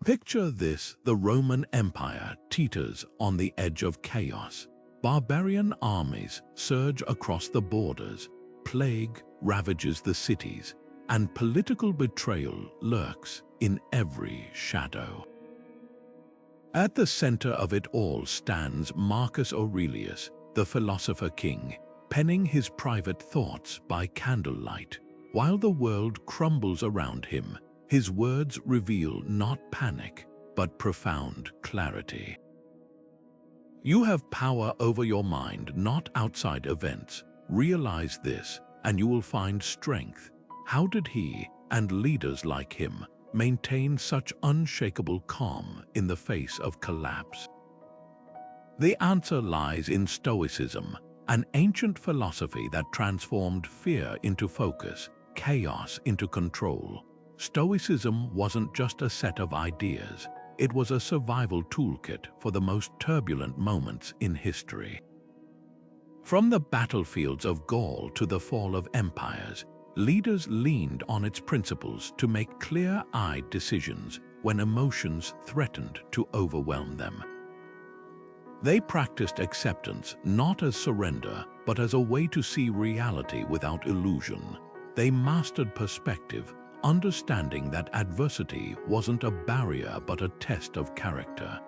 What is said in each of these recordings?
Picture this: the Roman Empire teeters on the edge of chaos. Barbarian armies surge across the borders, plague ravages the cities, and political betrayal lurks in every shadow. At the center of it all stands Marcus Aurelius, the philosopher king, penning his private thoughts by candlelight. While the world crumbles around him, his words reveal not panic, but profound clarity. You have power over your mind, not outside events. Realize this, and you will find strength. How did he, and leaders like him, maintain such unshakable calm in the face of collapse? The answer lies in Stoicism, an ancient philosophy that transformed fear into focus, chaos into control. Stoicism wasn't just a set of ideas, it was a survival toolkit for the most turbulent moments in history. From the battlefields of Gaul to the fall of empires, leaders leaned on its principles to make clear-eyed decisions when emotions threatened to overwhelm them. They practiced acceptance not as surrender, but as a way to see reality without illusion. They mastered perspective, understanding that adversity wasn't a barrier but a test of character.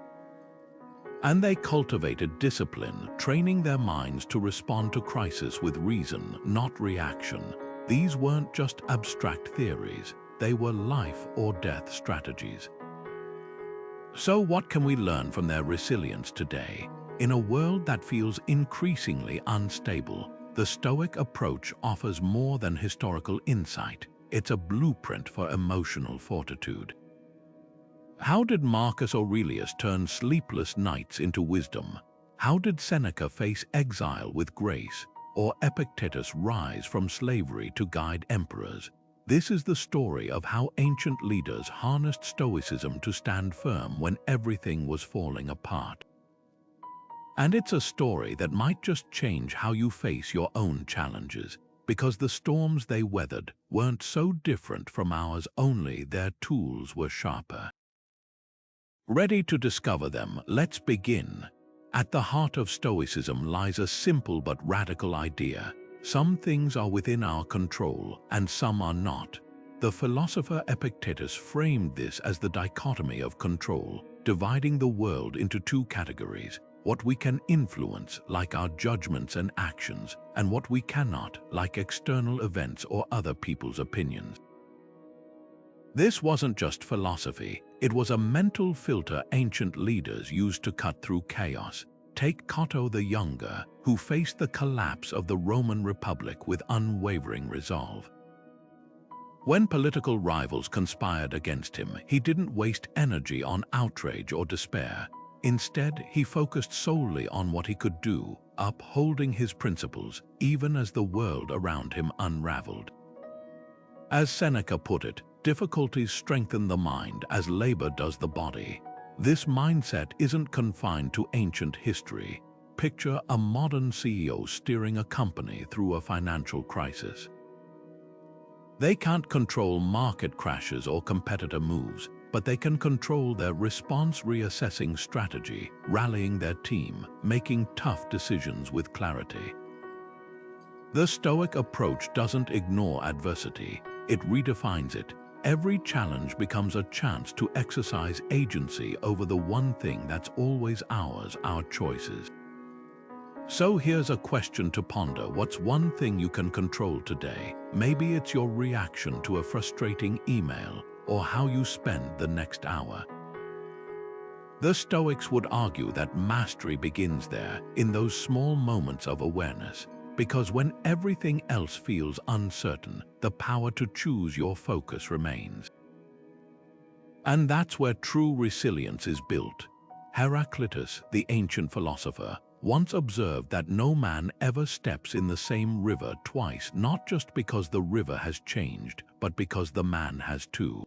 And they cultivated discipline, training their minds to respond to crisis with reason, not reaction. These weren't just abstract theories, they were life or death strategies. So what can we learn from their resilience today? In a world that feels increasingly unstable, the Stoic approach offers more than historical insight. It's a blueprint for emotional fortitude. How did Marcus Aurelius turn sleepless nights into wisdom? How did Seneca face exile with grace, or Epictetus rise from slavery to guide emperors? This is the story of how ancient leaders harnessed Stoicism to stand firm when everything was falling apart. And it's a story that might just change how you face your own challenges, because the storms they weathered weren't so different from ours, only their tools were sharper. Ready to discover them, let's begin. At the heart of Stoicism lies a simple but radical idea. Some things are within our control, and some are not. The philosopher Epictetus framed this as the dichotomy of control, dividing the world into two categories: what we can influence, like our judgments and actions, and what we cannot, like external events or other people's opinions. This wasn't just philosophy, it was a mental filter ancient leaders used to cut through chaos. Take Cato the Younger, who faced the collapse of the Roman Republic with unwavering resolve. When political rivals conspired against him, he didn't waste energy on outrage or despair. Instead, he focused solely on what he could do, upholding his principles, even as the world around him unraveled. As Seneca put it, difficulties strengthen the mind as labor does the body. This mindset isn't confined to ancient history. Picture a modern CEO steering a company through a financial crisis. They can't control market crashes or competitor moves, but they can control their response, reassessing strategy, rallying their team, making tough decisions with clarity. The Stoic approach doesn't ignore adversity, it redefines it. Every challenge becomes a chance to exercise agency over the one thing that's always ours, our choices. So here's a question to ponder. What's one thing you can control today? Maybe it's your reaction to a frustrating email, or how you spend the next hour. The Stoics would argue that mastery begins there, in those small moments of awareness, because when everything else feels uncertain, the power to choose your focus remains. And that's where true resilience is built. Heraclitus, the ancient philosopher, once observed that no man ever steps in the same river twice, not just because the river has changed, but because the man has too.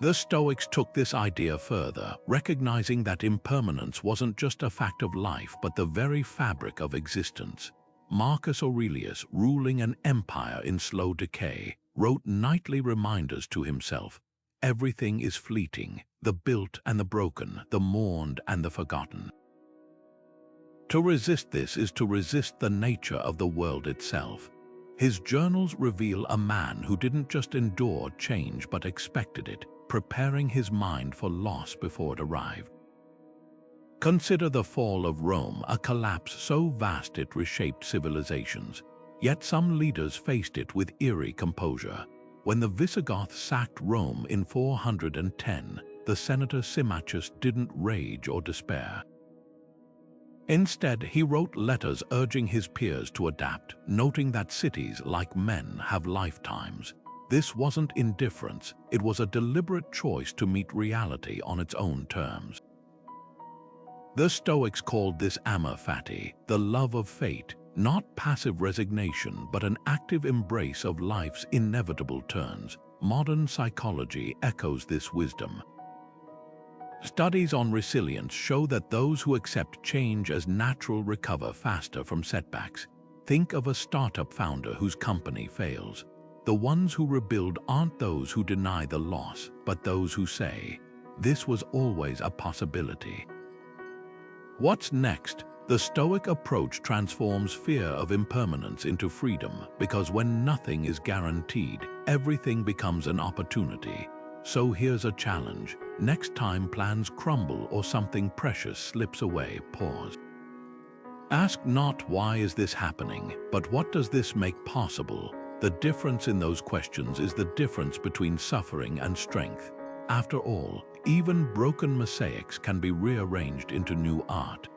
The Stoics took this idea further, recognizing that impermanence wasn't just a fact of life but the very fabric of existence. Marcus Aurelius, ruling an empire in slow decay, wrote nightly reminders to himself: everything is fleeting, the built and the broken, the mourned and the forgotten. To resist this is to resist the nature of the world itself. His journals reveal a man who didn't just endure change but expected it, preparing his mind for loss before it arrived. Consider the fall of Rome, a collapse so vast it reshaped civilizations. Yet some leaders faced it with eerie composure. When the Visigoths sacked Rome in 410, the senator Symmachus didn't rage or despair. Instead, he wrote letters urging his peers to adapt, noting that cities, like men, have lifetimes. This wasn't indifference, it was a deliberate choice to meet reality on its own terms. The Stoics called this amor fati, the love of fate, not passive resignation but an active embrace of life's inevitable turns. Modern psychology echoes this wisdom. Studies on resilience show that those who accept change as natural recover faster from setbacks. Think of a startup founder whose company fails. The ones who rebuild aren't those who deny the loss, but those who say, "This was always a possibility." What's next? The Stoic approach transforms fear of impermanence into freedom, because when nothing is guaranteed, everything becomes an opportunity. So here's a challenge. Next time plans crumble or something precious slips away, pause. Ask not why is this happening, but what does this make possible? The difference in those questions is the difference between suffering and strength. After all, even broken mosaics can be rearranged into new art.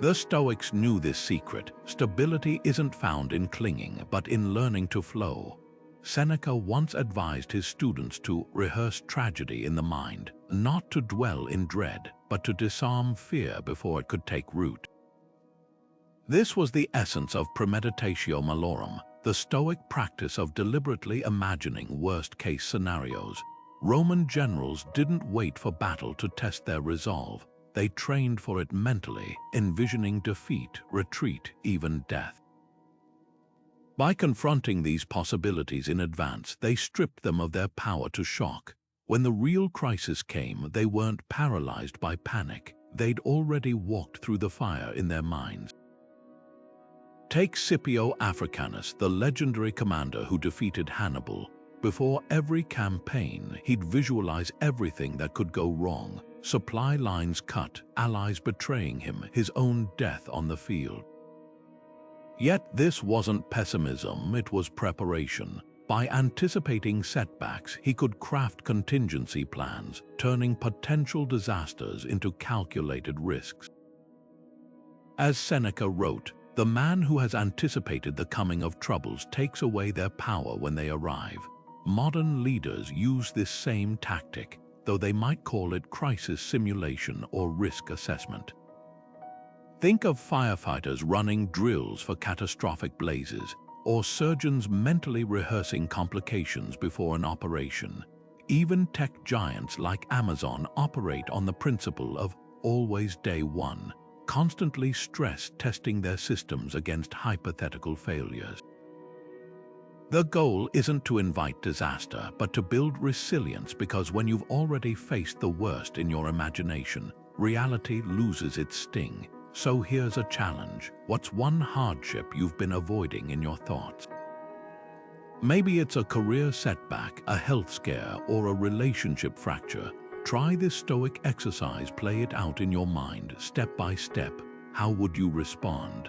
The Stoics knew this secret. Stability isn't found in clinging, but in learning to flow. Seneca once advised his students to rehearse tragedy in the mind, not to dwell in dread, but to disarm fear before it could take root. This was the essence of premeditatio malorum, the Stoic practice of deliberately imagining worst-case scenarios. Roman generals didn't wait for battle to test their resolve. They trained for it mentally, envisioning defeat, retreat, even death. By confronting these possibilities in advance, they stripped them of their power to shock. When the real crisis came, they weren't paralyzed by panic. They'd already walked through the fire in their minds. Take Scipio Africanus, the legendary commander who defeated Hannibal. Before every campaign, he'd visualize everything that could go wrong. Supply lines cut, allies betraying him, his own death on the field. Yet this wasn't pessimism, it was preparation. By anticipating setbacks, he could craft contingency plans, turning potential disasters into calculated risks. As Seneca wrote, "The man who has anticipated the coming of troubles takes away their power when they arrive." Modern leaders use this same tactic, though they might call it crisis simulation or risk assessment. Think of firefighters running drills for catastrophic blazes, or surgeons mentally rehearsing complications before an operation. Even tech giants like Amazon operate on the principle of always day one, constantly stress testing their systems against hypothetical failures. The goal isn't to invite disaster, but to build resilience, because when you've already faced the worst in your imagination, reality loses its sting. So here's a challenge. What's one hardship you've been avoiding in your thoughts? Maybe it's a career setback, a health scare, or a relationship fracture. Try this Stoic exercise, play it out in your mind, step by step. How would you respond?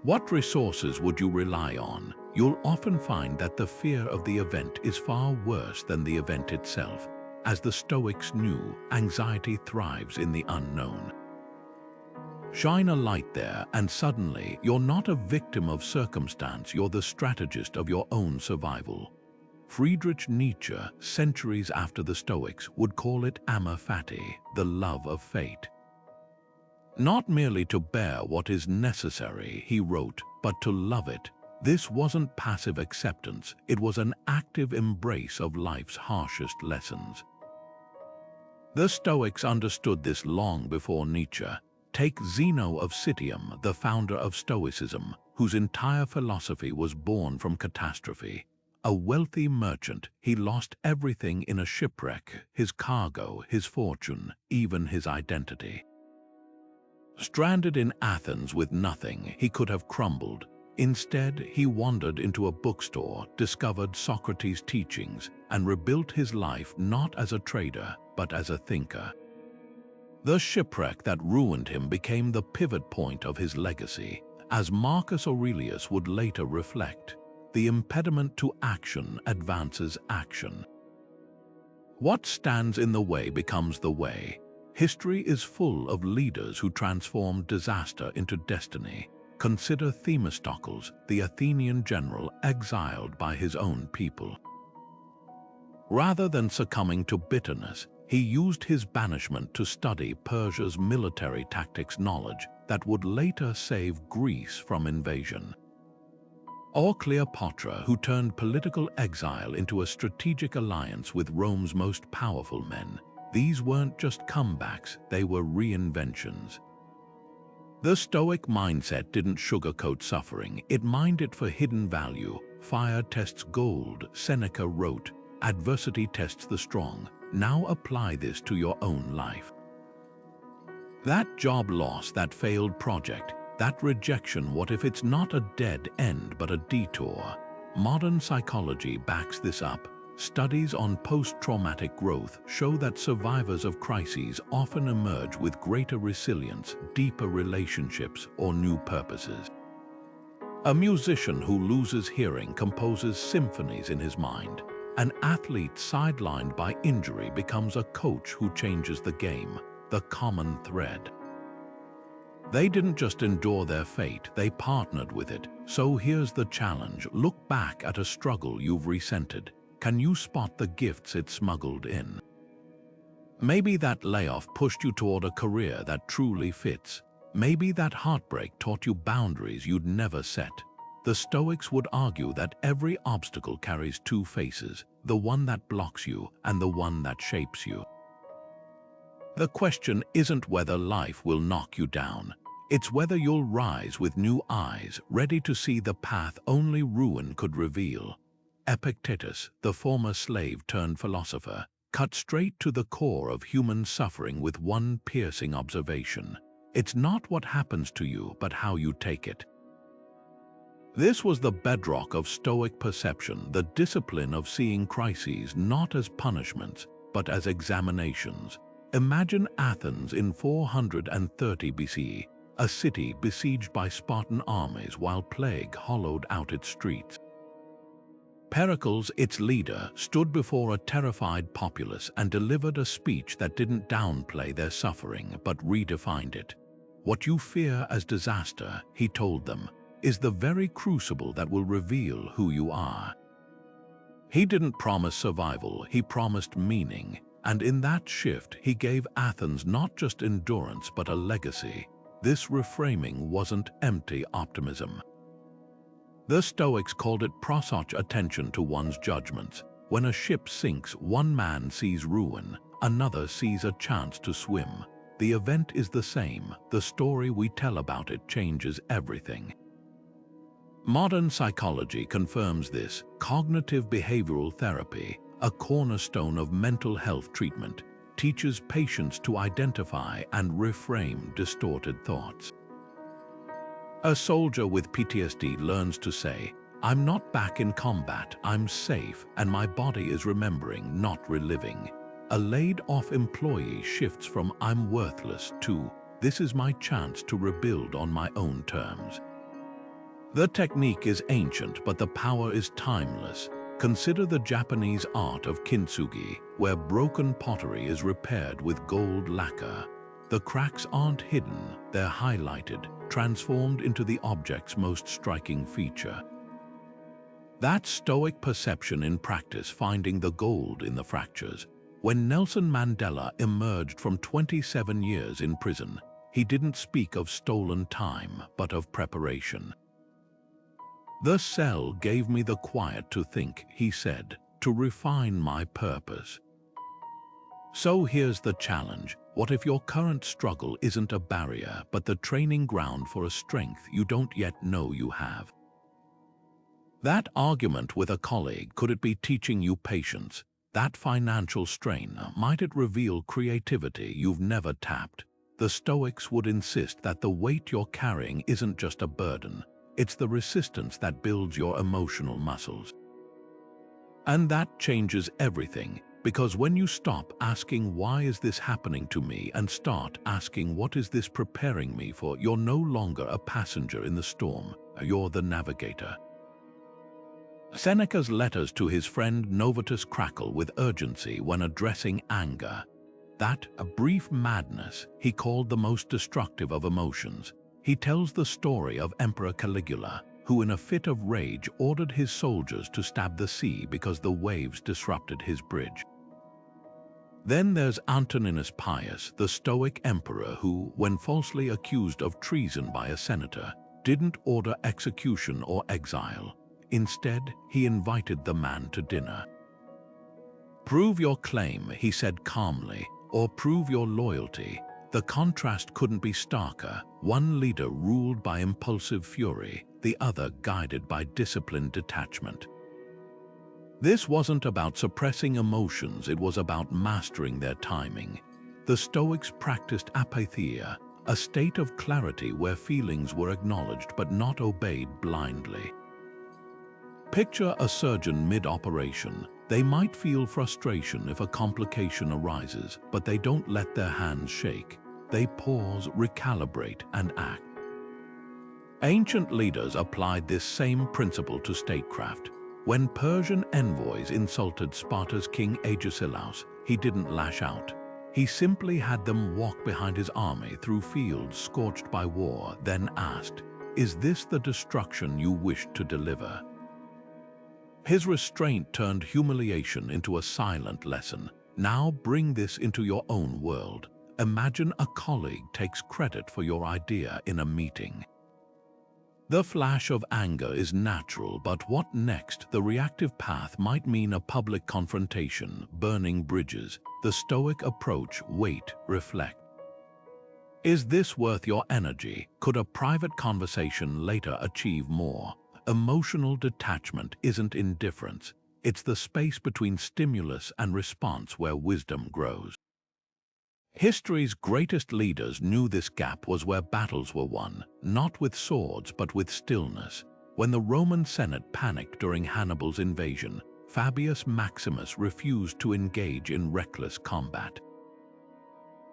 What resources would you rely on? You'll often find that the fear of the event is far worse than the event itself. As the Stoics knew, anxiety thrives in the unknown. Shine a light there, and suddenly you're not a victim of circumstance, you're the strategist of your own survival. Friedrich Nietzsche, centuries after the Stoics, would call it amor fati, the love of fate. Not merely to bear what is necessary, he wrote, but to love it. This wasn't passive acceptance, it was an active embrace of life's harshest lessons. The Stoics understood this long before Nietzsche. Take Zeno of Citium, the founder of Stoicism, whose entire philosophy was born from catastrophe. a wealthy merchant. He lost everything in a shipwreck, his cargo, his fortune, even his identity. Stranded in Athens with nothing, he could have crumbled. Instead, he wandered into a bookstore, discovered Socrates' teachings, and rebuilt his life not as a trader, but as a thinker. The shipwreck that ruined him became the pivot point of his legacy. As Marcus Aurelius would later reflect, the impediment to action advances action. What stands in the way becomes the way. History is full of leaders who transformed disaster into destiny. Consider Themistocles, the Athenian general exiled by his own people. Rather than succumbing to bitterness, he used his banishment to study Persia's military tactics, knowledge that would later save Greece from invasion. Or Cleopatra, who turned political exile into a strategic alliance with Rome's most powerful men. These weren't just comebacks, they were reinventions. The Stoic mindset didn't sugarcoat suffering, it mined it for hidden value. Fire tests gold, Seneca wrote, adversity tests the strong. Now apply this to your own life. That job loss, that failed project, that rejection, what if it's not a dead end but a detour? Modern psychology backs this up. Studies on post-traumatic growth show that survivors of crises often emerge with greater resilience, deeper relationships, or new purposes. A musician who loses hearing composes symphonies in his mind. An athlete sidelined by injury becomes a coach who changes the game, the common thread. They didn't just endure their fate, they partnered with it. So here's the challenge: look back at a struggle you've resented. Can you spot the gifts it smuggled in? Maybe that layoff pushed you toward a career that truly fits. Maybe that heartbreak taught you boundaries you'd never set. The Stoics would argue that every obstacle carries two faces, the one that blocks you and the one that shapes you. The question isn't whether life will knock you down. It's whether you'll rise with new eyes, ready to see the path only ruin could reveal. Epictetus, the former slave turned philosopher, cut straight to the core of human suffering with one piercing observation. It's not what happens to you, but how you take it. This was the bedrock of Stoic perception, the discipline of seeing crises not as punishments, but as examinations. Imagine Athens in 430 BCE, a city besieged by Spartan armies while plague hollowed out its streets. Pericles, its leader, stood before a terrified populace and delivered a speech that didn't downplay their suffering but redefined it. What you fear as disaster, he told them, is the very crucible that will reveal who you are. He didn't promise survival, he promised meaning, and in that shift he gave Athens not just endurance but a legacy. This reframing wasn't empty optimism. The Stoics called it prosoch, attention to one's judgments. When a ship sinks, one man sees ruin, another sees a chance to swim. The event is the same, the story we tell about it changes everything. Modern psychology confirms this. Cognitive behavioral therapy, a cornerstone of mental health treatment, teaches patients to identify and reframe distorted thoughts. A soldier with PTSD learns to say, "I'm not back in combat, I'm safe, and my body is remembering, not reliving." A laid-off employee shifts from "I'm worthless" to "This is my chance to rebuild on my own terms." The technique is ancient, but the power is timeless. Consider the Japanese art of kintsugi, where broken pottery is repaired with gold lacquer. The cracks aren't hidden, they're highlighted, transformed into the object's most striking feature. That's Stoic perception in practice, finding the gold in the fractures. When Nelson Mandela emerged from 27 years in prison, he didn't speak of stolen time, but of preparation. "The cell gave me the quiet to think," he said, "to refine my purpose." So here's the challenge. What if your current struggle isn't a barrier, but the training ground for a strength you don't yet know you have? That argument with a colleague, could it be teaching you patience? That financial strain, might it reveal creativity you've never tapped? The Stoics would insist that the weight you're carrying isn't just a burden, it's the resistance that builds your emotional muscles. And that changes everything, because when you stop asking why is this happening to me and start asking what is this preparing me for, you're no longer a passenger in the storm, you're the navigator. Seneca's letters to his friend Novatus crackle with urgency when addressing anger. That, a brief madness, he called the most destructive of emotions. He tells the story of Emperor Caligula, who in a fit of rage ordered his soldiers to stab the sea because the waves disrupted his bridge. Then there's Antoninus Pius, the Stoic emperor who, when falsely accused of treason by a senator, didn't order execution or exile. Instead, he invited the man to dinner. "Prove your claim," he said calmly, "or prove your loyalty." The contrast couldn't be starker. One leader ruled by impulsive fury, the other guided by disciplined detachment. This wasn't about suppressing emotions, it was about mastering their timing. The Stoics practiced apatheia, a state of clarity where feelings were acknowledged but not obeyed blindly. Picture a surgeon mid-operation. They might feel frustration if a complication arises, but they don't let their hands shake. They pause, recalibrate, and act. Ancient leaders applied this same principle to statecraft. When Persian envoys insulted Sparta's king Agesilaus, he didn't lash out. He simply had them walk behind his army through fields scorched by war, then asked, "Is this the destruction you wished to deliver?" His restraint turned humiliation into a silent lesson. Now bring this into your own world. Imagine a colleague takes credit for your idea in a meeting. The flash of anger is natural, but what next? The reactive path might mean a public confrontation, burning bridges. The Stoic approach: wait, reflect. Is this worth your energy? Could a private conversation later achieve more? Emotional detachment isn't indifference. It's the space between stimulus and response where wisdom grows. History's greatest leaders knew this gap was where battles were won, not with swords but with stillness. When the Roman Senate panicked during Hannibal's invasion, Fabius Maximus refused to engage in reckless combat.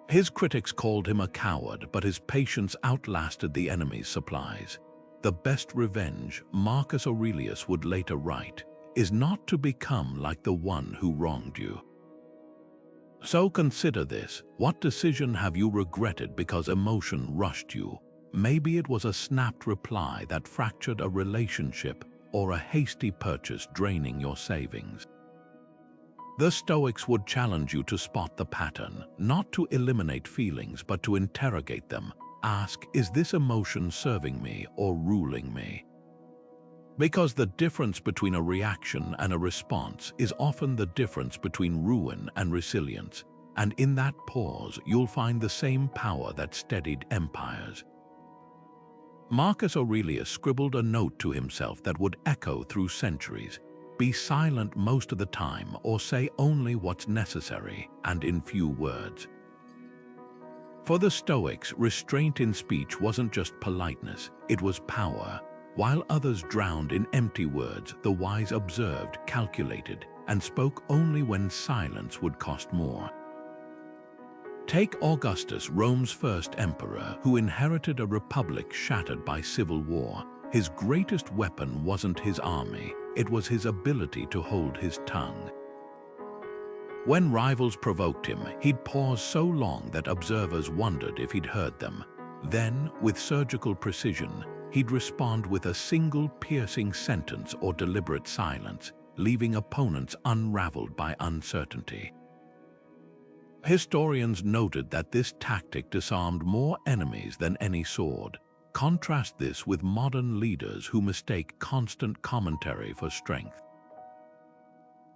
His critics called him a coward, but his patience outlasted the enemy's supplies. The best revenge, Marcus Aurelius would later write, is not to become like the one who wronged you. So consider this: what decision have you regretted because emotion rushed you? Maybe it was a snapped reply that fractured a relationship, or a hasty purchase draining your savings. The Stoics would challenge you to spot the pattern, not to eliminate feelings but to interrogate them. Ask, is this emotion serving me or ruling me? Because the difference between a reaction and a response is often the difference between ruin and resilience. And in that pause, you'll find the same power that steadied empires. Marcus Aurelius scribbled a note to himself that would echo through centuries. Be silent most of the time, or say only what's necessary, and in few words. For the Stoics, restraint in speech wasn't just politeness, it was power. While others drowned in empty words, the wise observed, calculated, and spoke only when silence would cost more. Take Augustus, Rome's first emperor, who inherited a republic shattered by civil war. His greatest weapon wasn't his army, it was his ability to hold his tongue. When rivals provoked him, he'd pause so long that observers wondered if he'd heard them. Then, with surgical precision, he'd respond with a single piercing sentence or deliberate silence, leaving opponents unraveled by uncertainty. Historians noted that this tactic disarmed more enemies than any sword. Contrast this with modern leaders who mistake constant commentary for strength.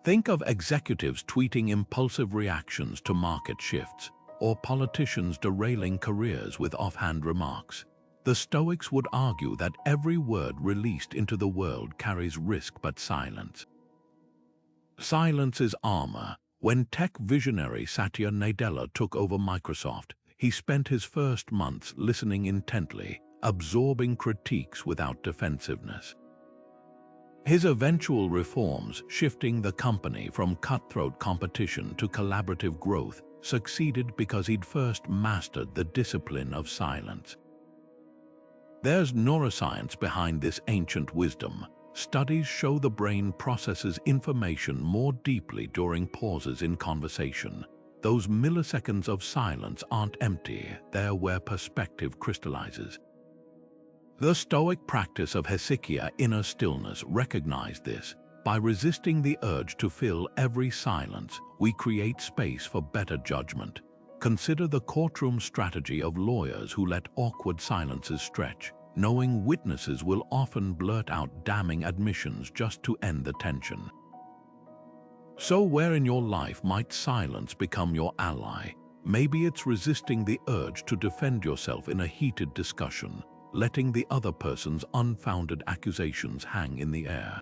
Think of executives tweeting impulsive reactions to market shifts, or politicians derailing careers with offhand remarks. The Stoics would argue that every word released into the world carries risk but silence. Silence is armor. When tech visionary Satya Nadella took over Microsoft, he spent his first months listening intently, absorbing critiques without defensiveness. His eventual reforms, shifting the company from cutthroat competition to collaborative growth, succeeded because he'd first mastered the discipline of silence. There's neuroscience behind this ancient wisdom. Studies show the brain processes information more deeply during pauses in conversation. Those milliseconds of silence aren't empty, they're where perspective crystallizes. The Stoic practice of hesychia, inner stillness, recognized this. By resisting the urge to fill every silence, we create space for better judgment. Consider the courtroom strategy of lawyers who let awkward silences stretch, knowing witnesses will often blurt out damning admissions just to end the tension. So where in your life might silence become your ally? Maybe it's resisting the urge to defend yourself in a heated discussion, letting the other person's unfounded accusations hang in the air.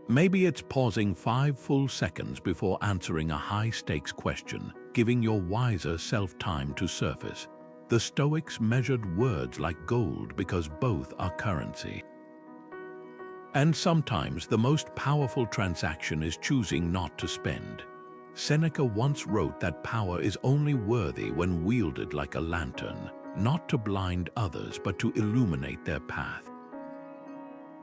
Maybe it's pausing 5 full seconds before answering a high-stakes question, giving your wiser self time to surface. The Stoics measured words like gold because both are currency. And sometimes the most powerful transaction is choosing not to spend. Seneca once wrote that power is only worthy when wielded like a lantern, not to blind others but to illuminate their path.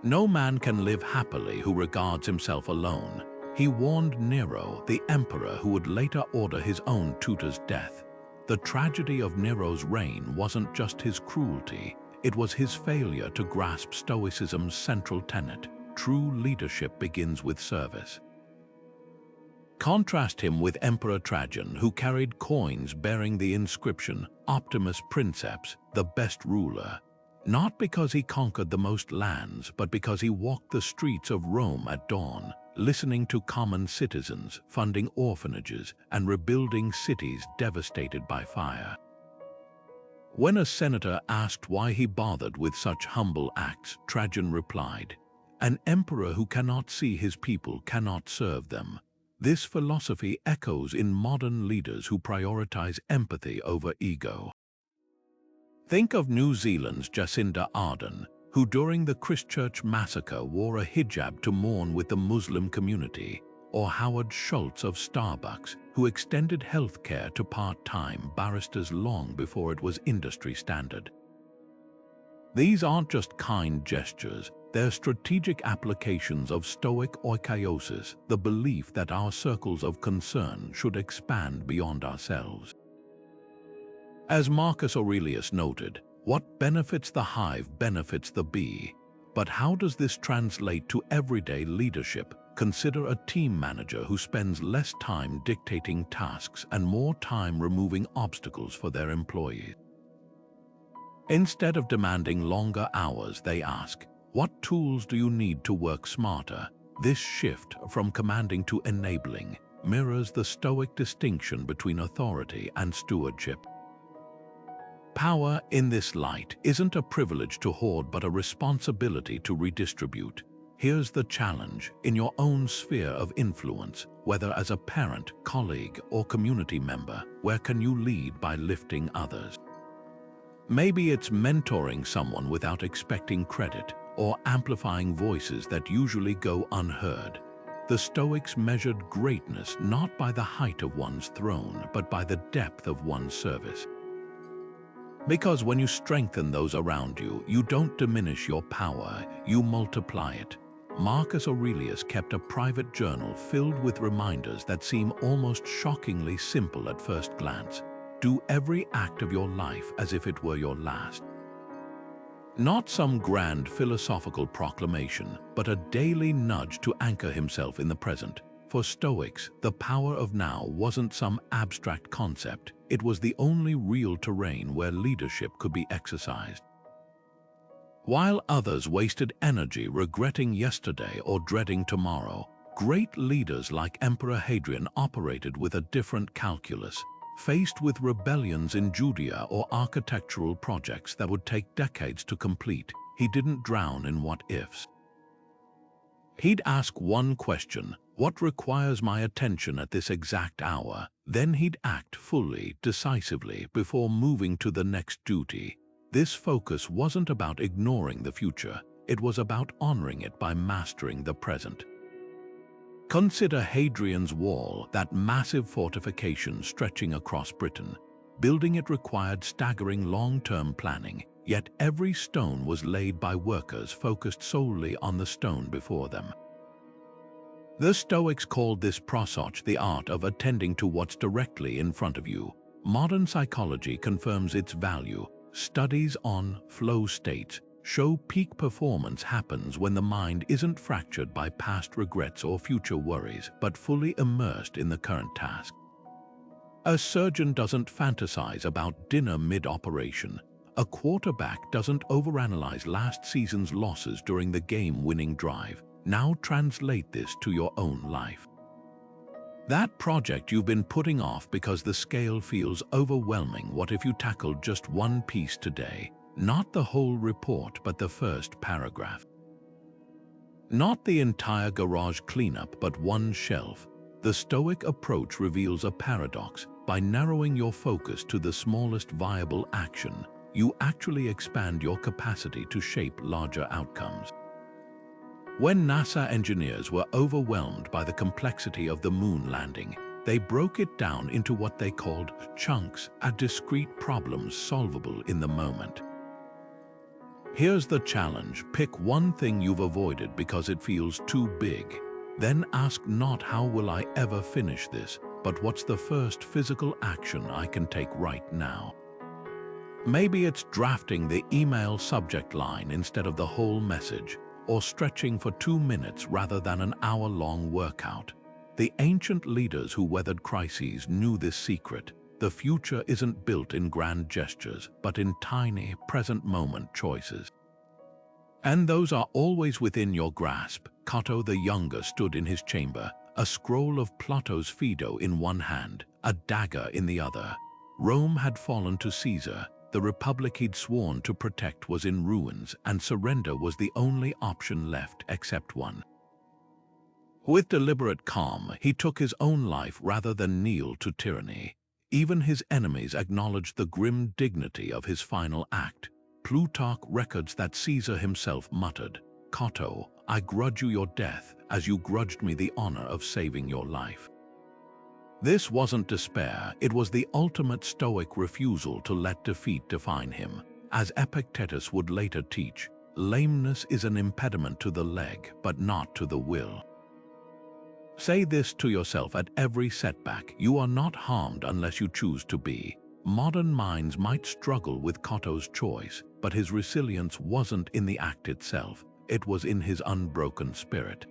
No man can live happily who regards himself alone. He warned Nero, the emperor who would later order his own tutor's death. The tragedy of Nero's reign wasn't just his cruelty, it was his failure to grasp Stoicism's central tenet: true leadership begins with service. Contrast him with Emperor Trajan, who carried coins bearing the inscription Optimus Princeps, the best ruler. Not because he conquered the most lands, but because he walked the streets of Rome at dawn, listening to common citizens, funding orphanages, and rebuilding cities devastated by fire. When a senator asked why he bothered with such humble acts, Trajan replied, "An emperor who cannot see his people cannot serve them." This philosophy echoes in modern leaders who prioritize empathy over ego. Think of New Zealand's Jacinda Ardern, who during the Christchurch massacre wore a hijab to mourn with the Muslim community, or Howard Schultz of Starbucks, who extended health care to part-time baristas long before it was industry standard. These aren't just kind gestures, they're strategic applications of Stoic oikoiosis, the belief that our circles of concern should expand beyond ourselves. As Marcus Aurelius noted, what benefits the hive benefits the bee. But how does this translate to everyday leadership? Consider a team manager who spends less time dictating tasks and more time removing obstacles for their employees. Instead of demanding longer hours, they ask, "What tools do you need to work smarter?" This shift from commanding to enabling mirrors the Stoic distinction between authority and stewardship. Power, in this light, isn't a privilege to hoard but a responsibility to redistribute. Here's the challenge: in your own sphere of influence, whether as a parent, colleague, or community member, where can you lead by lifting others? Maybe it's mentoring someone without expecting credit, or amplifying voices that usually go unheard. The Stoics measured greatness not by the height of one's throne, but by the depth of one's service. Because when you strengthen those around you, you don't diminish your power, you multiply it. Marcus Aurelius kept a private journal filled with reminders that seem almost shockingly simple at first glance. Do every act of your life as if it were your last. Not some grand philosophical proclamation, but a daily nudge to anchor himself in the present. For Stoics, the power of now wasn't some abstract concept. It was the only real terrain where leadership could be exercised. While others wasted energy regretting yesterday or dreading tomorrow, great leaders like Emperor Hadrian operated with a different calculus: Faced with rebellions in Judea or architectural projects that would take decades to complete, he didn't drown in what-ifs. He'd ask one question: what requires my attention at this exact hour? Then he'd act fully, decisively, before moving to the next duty. This focus wasn't about ignoring the future, it was about honoring it by mastering the present. Consider Hadrian's Wall, that massive fortification stretching across Britain. Building it required staggering long-term planning, yet every stone was laid by workers focused solely on the stone before them. The Stoics called this prosoph the art of attending to what's directly in front of you. Modern psychology confirms its value. Studies on flow states show peak performance happens when the mind isn't fractured by past regrets or future worries, but fully immersed in the current task. A surgeon doesn't fantasize about dinner mid-operation. A quarterback doesn't overanalyze last season's losses during the game-winning drive. Now translate this to your own life. That project you've been putting off because the scale feels overwhelming. What if you tackled just one piece today? Not the whole report, but the first paragraph. Not the entire garage cleanup, but one shelf. The Stoic approach reveals a paradox. By narrowing your focus to the smallest viable action, you actually expand your capacity to shape larger outcomes. When NASA engineers were overwhelmed by the complexity of the moon landing, they broke it down into what they called chunks, discrete problems solvable in the moment. Here's the challenge: pick one thing you've avoided because it feels too big. Then ask not how will I ever finish this, but what's the first physical action I can take right now? Maybe it's drafting the email subject line instead of the whole message, or stretching for 2 minutes rather than an hour-long workout. The ancient leaders who weathered crises knew this secret. The future isn't built in grand gestures, but in tiny, present-moment choices. And those are always within your grasp. Cato the Younger stood in his chamber, a scroll of Plato's Phaedo in one hand, a dagger in the other. Rome had fallen to Caesar. The republic he'd sworn to protect was in ruins, and surrender was the only option left except one. With deliberate calm, he took his own life rather than kneel to tyranny. Even his enemies acknowledged the grim dignity of his final act. Plutarch records that Caesar himself muttered, "Cato, I grudge you your death, as you grudged me the honor of saving your life." This wasn't despair, it was the ultimate Stoic refusal to let defeat define him. As Epictetus would later teach, lameness is an impediment to the leg, but not to the will. Say this to yourself at every setback: you are not harmed unless you choose to be. Modern minds might struggle with Cato's choice, but his resilience wasn't in the act itself, it was in his unbroken spirit.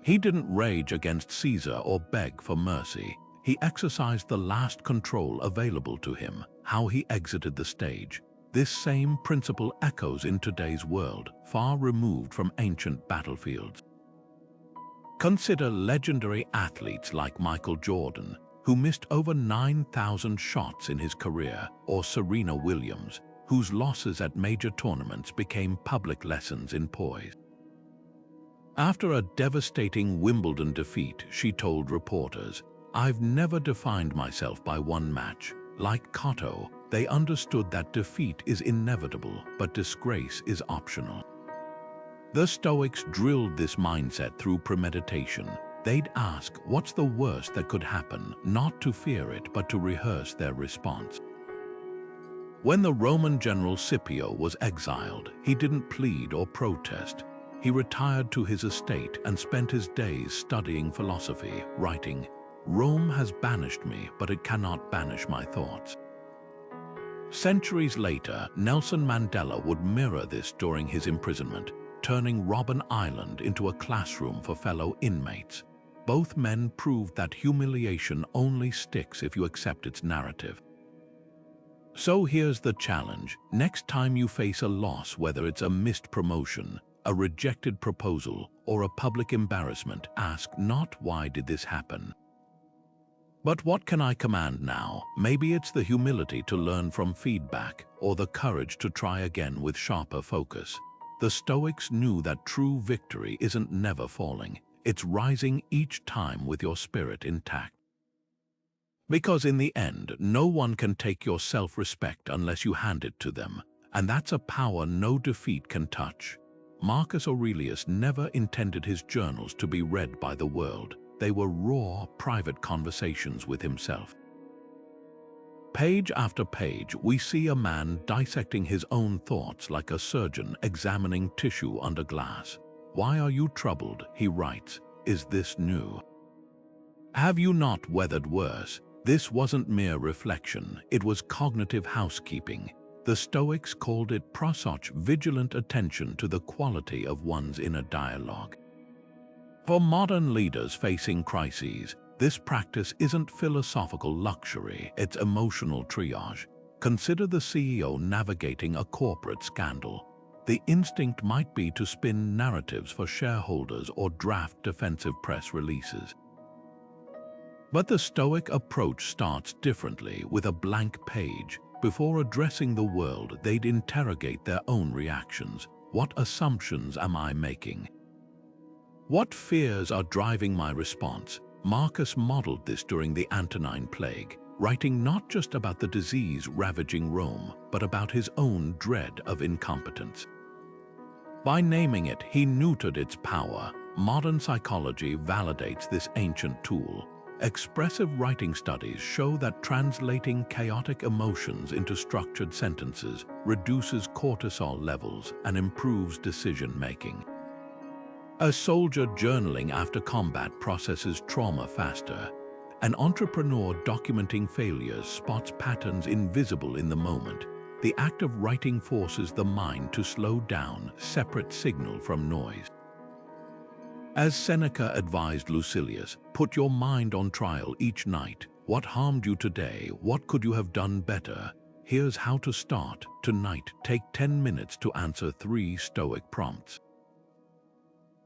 He didn't rage against Caesar or beg for mercy. He exercised the last control available to him, how he exited the stage. This same principle echoes in today's world, far removed from ancient battlefields. Consider legendary athletes like Michael Jordan, who missed over 9,000 shots in his career, or Serena Williams, whose losses at major tournaments became public lessons in poise. After a devastating Wimbledon defeat, she told reporters, "I've never defined myself by one match." Like Cato, they understood that defeat is inevitable, but disgrace is optional. The Stoics drilled this mindset through premeditation. They'd ask, what's the worst that could happen, not to fear it, but to rehearse their response. When the Roman general Scipio was exiled, he didn't plead or protest. He retired to his estate and spent his days studying philosophy, writing, "Rome has banished me, but it cannot banish my thoughts." Centuries later, Nelson Mandela would mirror this during his imprisonment, turning Robben Island into a classroom for fellow inmates. Both men proved that humiliation only sticks if you accept its narrative. So here's the challenge. Next time you face a loss, whether it's a missed promotion, a rejected proposal, or a public embarrassment, ask not why did this happen, But what can I command now? Maybe it's the humility to learn from feedback, or the courage to try again with sharper focus. The Stoics knew that true victory isn't never falling, it's rising each time with your spirit intact. Because in the end, no one can take your self-respect unless you hand it to them, and that's a power no defeat can touch. Marcus Aurelius never intended his journals to be read by the world. They were raw, private conversations with himself. Page after page, we see a man dissecting his own thoughts like a surgeon examining tissue under glass. "Why are you troubled?" he writes. "Is this new? Have you not weathered worse?" This wasn't mere reflection, it was cognitive housekeeping. The Stoics called it prosoch, vigilant attention to the quality of one's inner dialogue. For modern leaders facing crises, this practice isn't philosophical luxury, it's emotional triage. Consider the CEO navigating a corporate scandal. The instinct might be to spin narratives for shareholders or draft defensive press releases. But the Stoic approach starts differently, with a blank page. Before addressing the world, they'd interrogate their own reactions. What assumptions am I making? What fears are driving my response? Marcus modeled this during the Antonine Plague, writing not just about the disease ravaging Rome, but about his own dread of incompetence. By naming it, he neutered its power. Modern psychology validates this ancient tool. Expressive writing studies show that translating chaotic emotions into structured sentences reduces cortisol levels and improves decision-making. A soldier journaling after combat processes trauma faster. An entrepreneur documenting failures spots patterns invisible in the moment. The act of writing forces the mind to slow down, separate signal from noise. As Seneca advised Lucilius, put your mind on trial each night. What harmed you today? What could you have done better? Here's how to start. Tonight, take 10 minutes to answer 3 Stoic prompts.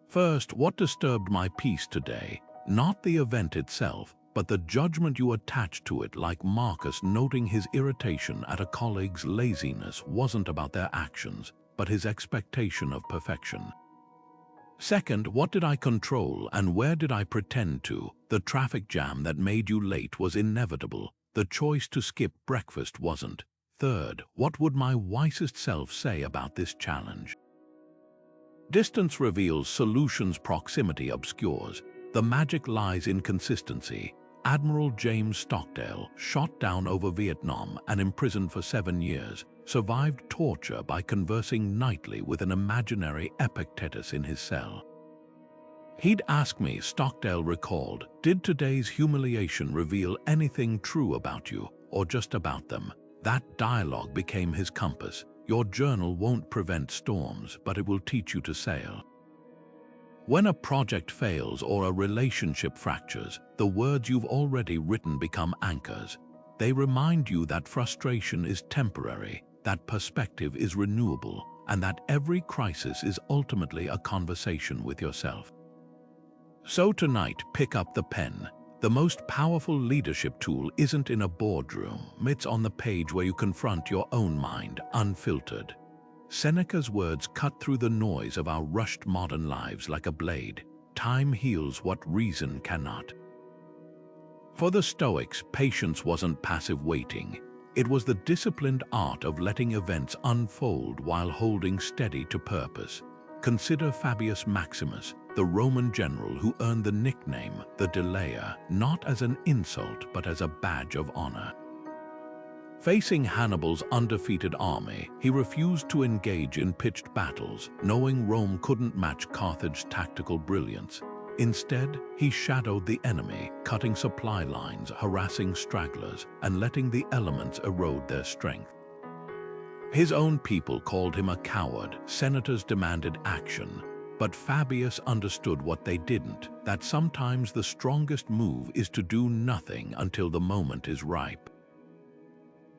First, what disturbed my peace today? Not the event itself, but the judgment you attach to it, like Marcus noting his irritation at a colleague's laziness wasn't about their actions, but his expectation of perfection. Second, what did I control and where did I pretend to? The traffic jam that made you late was inevitable. The choice to skip breakfast wasn't. Third, what would my wisest self say about this challenge? Distance reveals solutions, proximity obscures. The magic lies in consistency. Admiral James Stockdale, shot down over Vietnam and imprisoned for 7 years, survived torture by conversing nightly with an imaginary Epictetus in his cell. "He'd ask me," Stockdale recalled, "did today's humiliation reveal anything true about you, or just about them?" That dialogue became his compass. Your journal won't prevent storms, but it will teach you to sail. When a project fails or a relationship fractures, the words you've already written become anchors. They remind you that frustration is temporary, that perspective is renewable, and that every crisis is ultimately a conversation with yourself. So tonight, pick up the pen. The most powerful leadership tool isn't in a boardroom, it's on the page where you confront your own mind, unfiltered. Seneca's words cut through the noise of our rushed modern lives like a blade. Time heals what reason cannot. For the Stoics, patience wasn't passive waiting. It was the disciplined art of letting events unfold while holding steady to purpose. Consider Fabius Maximus, the Roman general who earned the nickname the Delayer, not as an insult but as a badge of honor. Facing Hannibal's undefeated army, he refused to engage in pitched battles, knowing Rome couldn't match Carthage's tactical brilliance. Instead, he shadowed the enemy, cutting supply lines, harassing stragglers, and letting the elements erode their strength. His own people called him a coward, senators demanded action, but Fabius understood what they didn't, that sometimes the strongest move is to do nothing until the moment is ripe.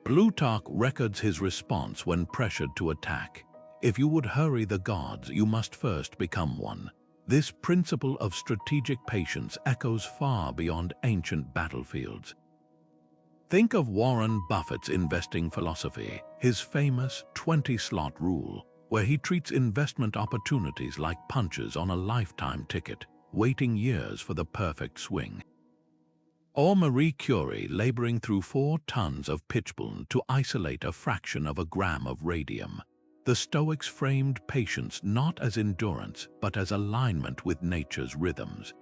Plutarch records his response when pressured to attack. "If you would hurry the gods, you must first become one." This principle of strategic patience echoes far beyond ancient battlefields. Think of Warren Buffett's investing philosophy, his famous 20-slot rule, where he treats investment opportunities like punches on a lifetime ticket, waiting years for the perfect swing. Or Marie Curie laboring through 4 tons of pitchblende to isolate a fraction of a gram of radium. The Stoics framed patience not as endurance, but as alignment with nature's rhythms.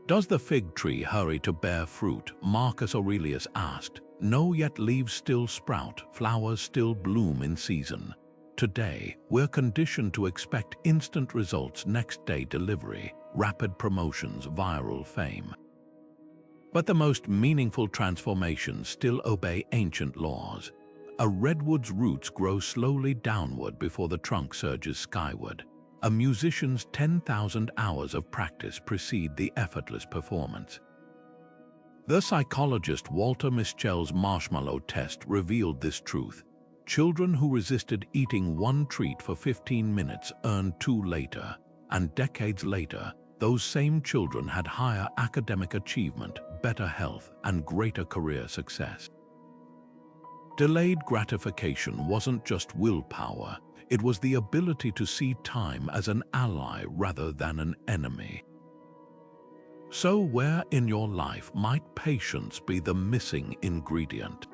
Does the fig tree hurry to bear fruit? Marcus Aurelius asked. No, yet leaves still sprout, flowers still bloom in season. Today, we're conditioned to expect instant results, next-day delivery, rapid promotions, viral fame. But the most meaningful transformations still obey ancient laws. A redwood's roots grow slowly downward before the trunk surges skyward. A musician's 10,000 hours of practice precede the effortless performance. The psychologist Walter Mischel's marshmallow test revealed this truth. Children who resisted eating one treat for 15 minutes earned 2 later, and decades later, those same children had higher academic achievement, better health, and greater career success. Delayed gratification wasn't just willpower, it was the ability to see time as an ally rather than an enemy. So where in your life might patience be the missing ingredient?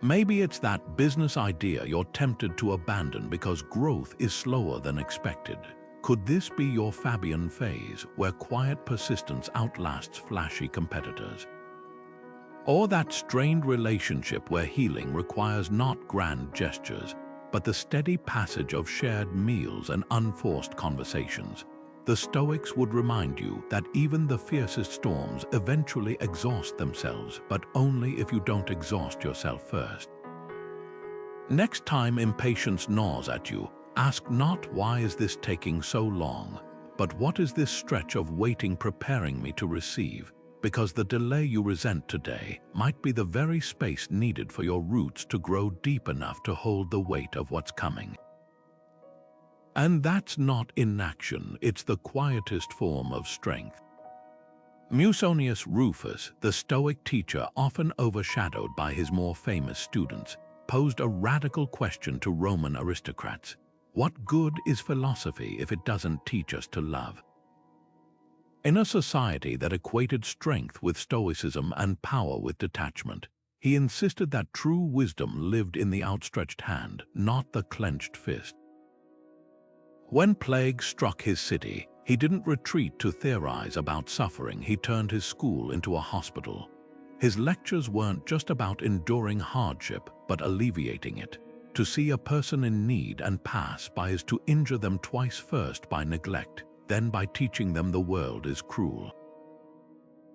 Maybe it's that business idea you're tempted to abandon because growth is slower than expected. Could this be your Fabian phase, where quiet persistence outlasts flashy competitors? Or that strained relationship where healing requires not grand gestures, but the steady passage of shared meals and unforced conversations? The Stoics would remind you that even the fiercest storms eventually exhaust themselves, but only if you don't exhaust yourself first. Next time impatience gnaws at you, ask not why is this taking so long, but what is this stretch of waiting preparing me to receive? Because the delay you resent today might be the very space needed for your roots to grow deep enough to hold the weight of what's coming. And that's not inaction, it's the quietest form of strength. Musonius Rufus, the Stoic teacher often overshadowed by his more famous students, posed a radical question to Roman aristocrats. What good is philosophy if it doesn't teach us to love? In a society that equated strength with stoicism and power with detachment, he insisted that true wisdom lived in the outstretched hand, not the clenched fist. When plague struck his city, he didn't retreat to theorize about suffering, he turned his school into a hospital. His lectures weren't just about enduring hardship, but alleviating it. To see a person in need and pass by is to injure them twice, first by neglect, then by teaching them the world is cruel.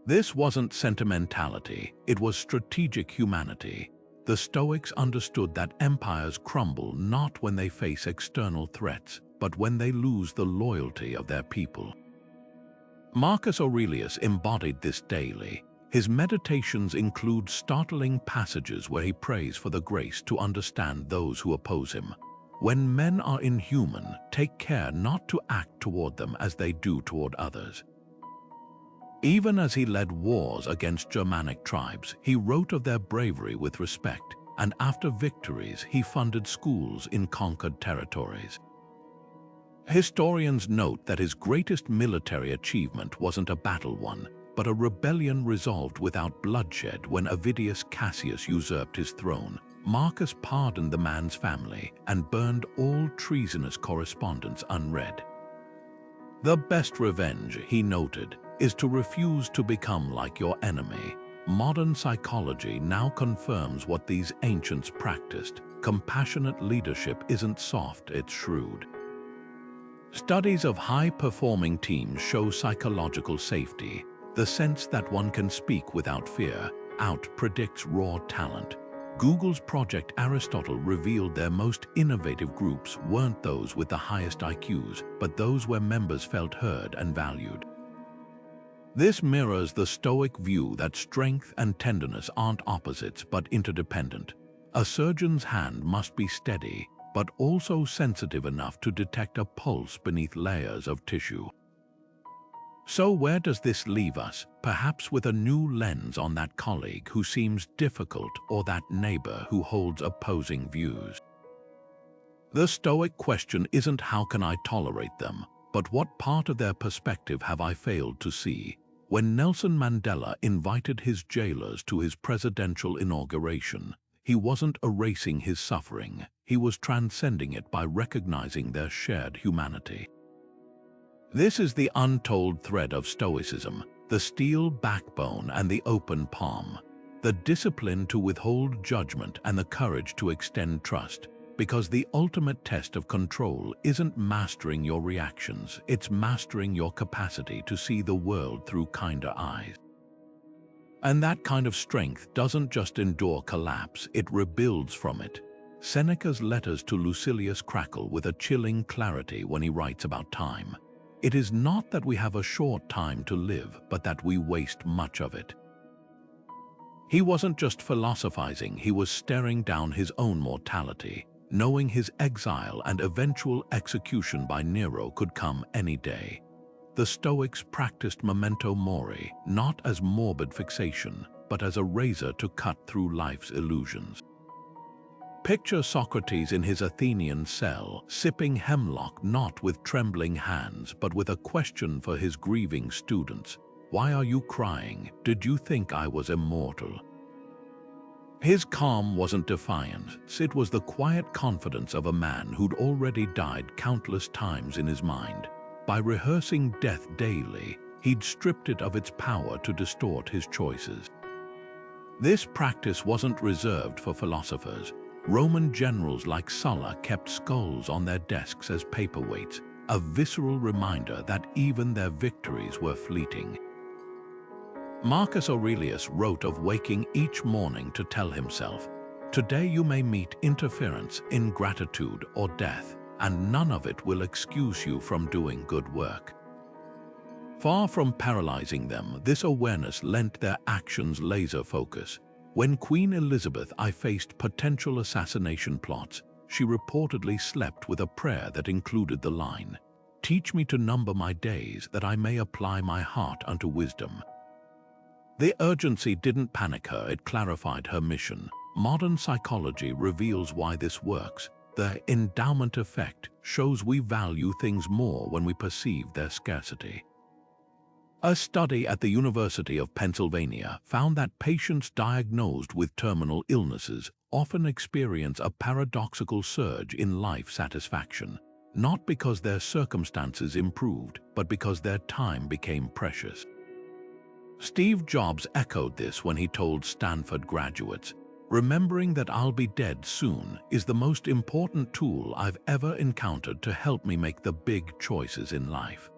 This wasn't sentimentality, it was strategic humanity. The Stoics understood that empires crumble not when they face external threats, but when they lose the loyalty of their people. Marcus Aurelius embodied this daily. His meditations include startling passages where he prays for the grace to understand those who oppose him. When men are inhuman, take care not to act toward them as they do toward others. Even as he led wars against Germanic tribes, he wrote of their bravery with respect, and after victories he funded schools in conquered territories. Historians note that his greatest military achievement wasn't a battle won, but a rebellion resolved without bloodshed. When Avidius Cassius usurped his throne, Marcus pardoned the man's family and burned all treasonous correspondence unread. The best revenge, he noted, is to refuse to become like your enemy. Modern psychology now confirms what these ancients practiced. Compassionate leadership isn't soft, it's shrewd. Studies of high-performing teams show psychological safety. The sense that one can speak without fear predicts raw talent. Google's Project Aristotle revealed their most innovative groups weren't those with the highest IQs, but those where members felt heard and valued. This mirrors the Stoic view that strength and tenderness aren't opposites but interdependent. A surgeon's hand must be steady, but also sensitive enough to detect a pulse beneath layers of tissue. So where does this leave us? Perhaps with a new lens on that colleague who seems difficult or that neighbor who holds opposing views. The Stoic question isn't how can I tolerate them, but what part of their perspective have I failed to see? When Nelson Mandela invited his jailers to his presidential inauguration, he wasn't erasing his suffering, he was transcending it by recognizing their shared humanity. This is the untold thread of Stoicism, the steel backbone and the open palm, the discipline to withhold judgment and the courage to extend trust, because the ultimate test of control isn't mastering your reactions, it's mastering your capacity to see the world through kinder eyes. And that kind of strength doesn't just endure collapse, it rebuilds from it. Seneca's letters to Lucilius crackle with a chilling clarity when he writes about time. It is not that we have a short time to live, but that we waste much of it. He wasn't just philosophizing, he was staring down his own mortality, knowing his exile and eventual execution by Nero could come any day. The Stoics practiced Memento Mori, not as morbid fixation, but as a razor to cut through life's illusions. Picture Socrates in his Athenian cell, sipping hemlock not with trembling hands, but with a question for his grieving students. Why are you crying? Did you think I was immortal? His calm wasn't defiance, it was the quiet confidence of a man who'd already died countless times in his mind. By rehearsing death daily, he'd stripped it of its power to distort his choices. This practice wasn't reserved for philosophers. Roman generals like Sulla kept skulls on their desks as paperweights, a visceral reminder that even their victories were fleeting. Marcus Aurelius wrote of waking each morning to tell himself, "Today you may meet interference, ingratitude, or death, and none of it will excuse you from doing good work." Far from paralyzing them, this awareness lent their actions laser focus. When Queen Elizabeth I faced potential assassination plots, she reportedly slept with a prayer that included the line, "Teach me to number my days that I may apply my heart unto wisdom." The urgency didn't panic her, it clarified her mission. Modern psychology reveals why this works. The endowment effect shows we value things more when we perceive their scarcity. A study at the University of Pennsylvania found that patients diagnosed with terminal illnesses often experience a paradoxical surge in life satisfaction, not because their circumstances improved, but because their time became precious. Steve Jobs echoed this when he told Stanford graduates, "Remembering that I'll be dead soon is the most important tool I've ever encountered to help me make the big choices in life."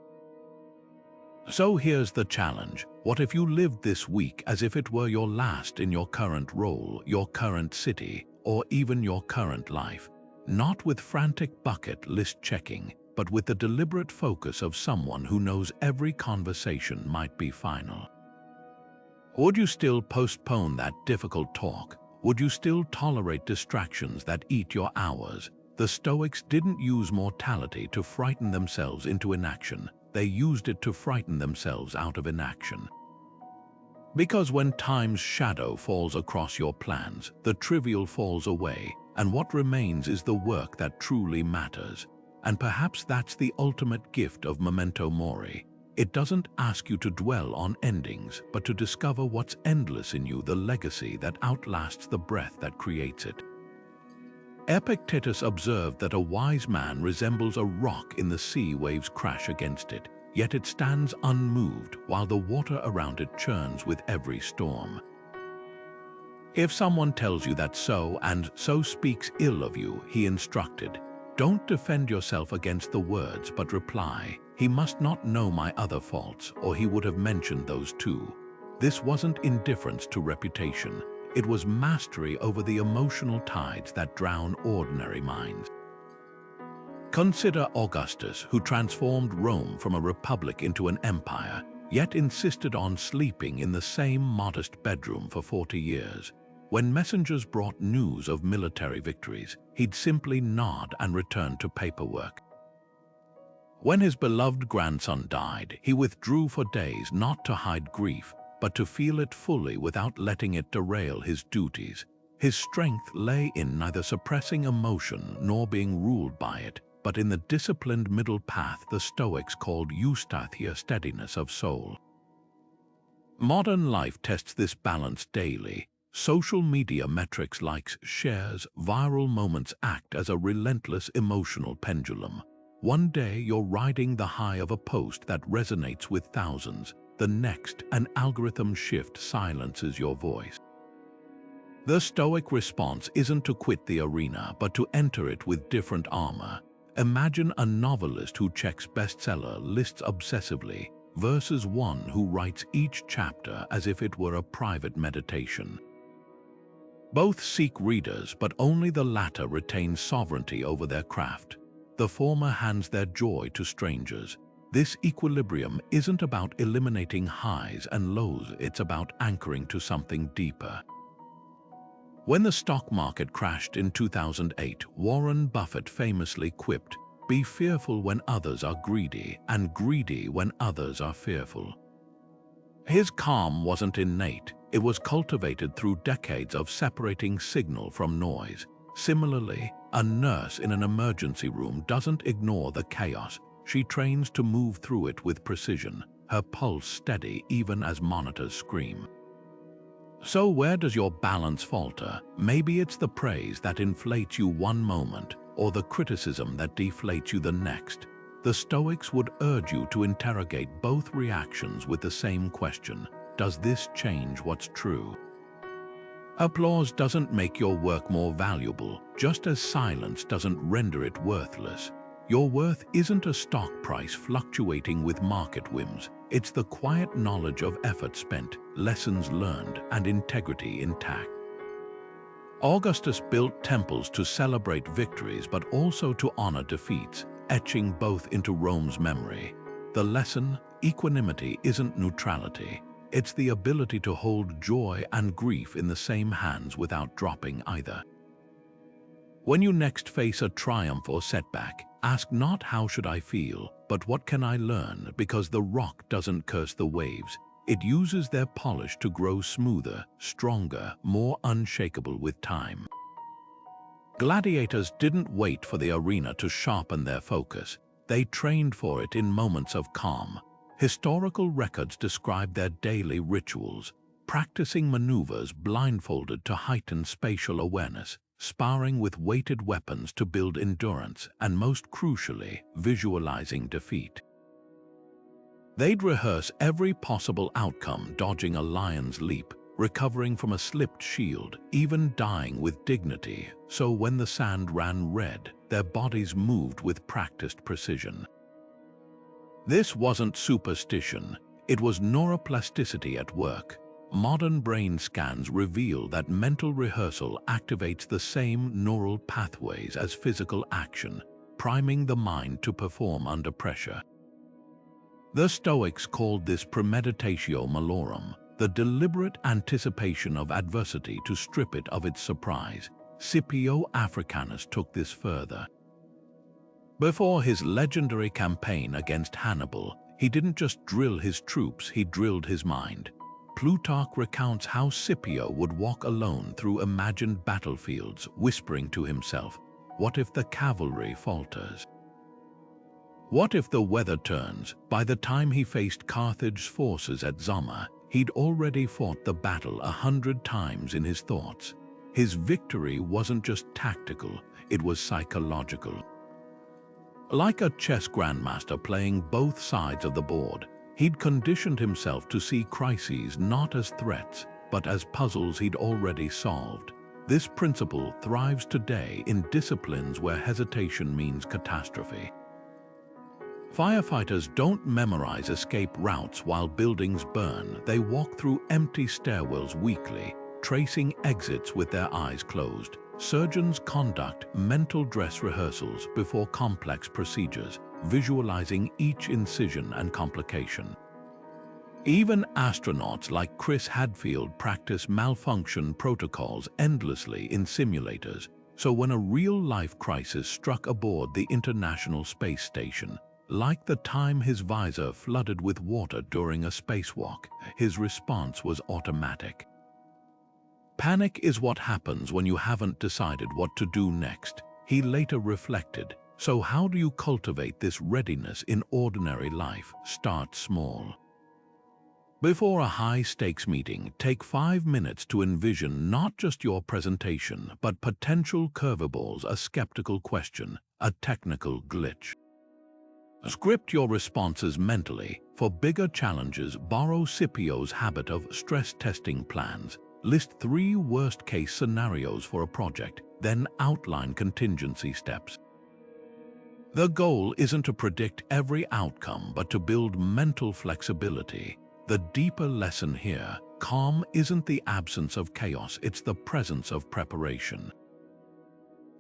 So here's the challenge. What if you lived this week as if it were your last in your current role, your current city, or even your current life? Not with frantic bucket list checking, but with the deliberate focus of someone who knows every conversation might be final. Would you still postpone that difficult talk? Would you still tolerate distractions that eat your hours? The Stoics didn't use mortality to frighten themselves into inaction. They used it to frighten themselves out of inaction. Because when time's shadow falls across your plans, the trivial falls away, and what remains is the work that truly matters. And perhaps that's the ultimate gift of Memento Mori. It doesn't ask you to dwell on endings, but to discover what's endless in you, the legacy that outlasts the breath that creates it. Epictetus observed that a wise man resembles a rock in the sea waves crash against it, yet it stands unmoved while the water around it churns with every storm. If someone tells you that so and so speaks ill of you, he instructed, don't defend yourself against the words, but reply, he must not know my other faults, or he would have mentioned those too. This wasn't indifference to reputation. It was mastery over the emotional tides that drown ordinary minds. Consider Augustus, who transformed Rome from a republic into an empire, yet insisted on sleeping in the same modest bedroom for 40 years. When messengers brought news of military victories, he'd simply nod and return to paperwork. When his beloved grandson died, he withdrew for days not to hide grief, but to feel it fully without letting it derail his duties. His strength lay in neither suppressing emotion nor being ruled by it, but in the disciplined middle path the Stoics called eustathia, steadiness of soul. Modern life tests this balance daily. Social media metrics like shares, viral moments act as a relentless emotional pendulum. One day you're riding the high of a post that resonates with thousands. The next, an algorithm shift silences your voice. The Stoic response isn't to quit the arena, but to enter it with different armor. Imagine a novelist who checks bestseller lists obsessively versus one who writes each chapter as if it were a private meditation. Both seek readers, but only the latter retain sovereignty over their craft. The former hands their joy to strangers. This equilibrium isn't about eliminating highs and lows, it's about anchoring to something deeper. When the stock market crashed in 2008, Warren Buffett famously quipped, "Be fearful when others are greedy, and greedy when others are fearful." His calm wasn't innate, it was cultivated through decades of separating signal from noise. Similarly, a nurse in an emergency room doesn't ignore the chaos. She trains to move through it with precision, her pulse steady even as monitors scream. So where does your balance falter? Maybe it's the praise that inflates you one moment, or the criticism that deflates you the next. The Stoics would urge you to interrogate both reactions with the same question: does this change what's true? Applause doesn't make your work more valuable, just as silence doesn't render it worthless. Your worth isn't a stock price fluctuating with market whims. It's the quiet knowledge of effort spent, lessons learned, and integrity intact. Augustus built temples to celebrate victories but also to honor defeats, etching both into Rome's memory. The lesson: equanimity isn't neutrality. It's the ability to hold joy and grief in the same hands without dropping either. When you next face a triumph or setback, ask not "how should I feel," but "what can I learn?" because the rock doesn't curse the waves. It uses their polish to grow smoother, stronger, more unshakable with time. Gladiators didn't wait for the arena to sharpen their focus. They trained for it in moments of calm. Historical records describe their daily rituals, practicing maneuvers blindfolded to heighten spatial awareness, sparring with weighted weapons to build endurance, and most crucially, visualizing defeat. They'd rehearse every possible outcome, dodging a lion's leap, recovering from a slipped shield, even dying with dignity, so when the sand ran red, their bodies moved with practiced precision. This wasn't superstition, it was neuroplasticity at work. Modern brain scans reveal that mental rehearsal activates the same neural pathways as physical action, priming the mind to perform under pressure. The Stoics called this premeditatio malorum, the deliberate anticipation of adversity to strip it of its surprise. Scipio Africanus took this further. Before his legendary campaign against Hannibal, he didn't just drill his troops, he drilled his mind. Plutarch recounts how Scipio would walk alone through imagined battlefields, whispering to himself, "What if the cavalry falters? What if the weather turns?" By the time he faced Carthage's forces at Zama, he'd already fought the battle 100 times in his thoughts. His victory wasn't just tactical, it was psychological. Like a chess grandmaster playing both sides of the board, he'd conditioned himself to see crises not as threats, but as puzzles he'd already solved. This principle thrives today in disciplines where hesitation means catastrophe. Firefighters don't memorize escape routes while buildings burn. They walk through empty stairwells weekly, tracing exits with their eyes closed. Surgeons conduct mental dress rehearsals before complex procedures, visualizing each incision and complication. Even astronauts like Chris Hadfield practice malfunction protocols endlessly in simulators, so when a real-life crisis struck aboard the International Space Station, like the time his visor flooded with water during a spacewalk, his response was automatic. Panic is what happens when you haven't decided what to do next, he later reflected. So how do you cultivate this readiness in ordinary life? Start small. Before a high-stakes meeting, take 5 minutes to envision not just your presentation, but potential curveballs, a skeptical question, a technical glitch. Script your responses mentally. For bigger challenges, borrow Scipio's habit of stress-testing plans. List 3 worst-case scenarios for a project, then outline contingency steps. The goal isn't to predict every outcome, but to build mental flexibility. The deeper lesson here, calm isn't the absence of chaos, it's the presence of preparation.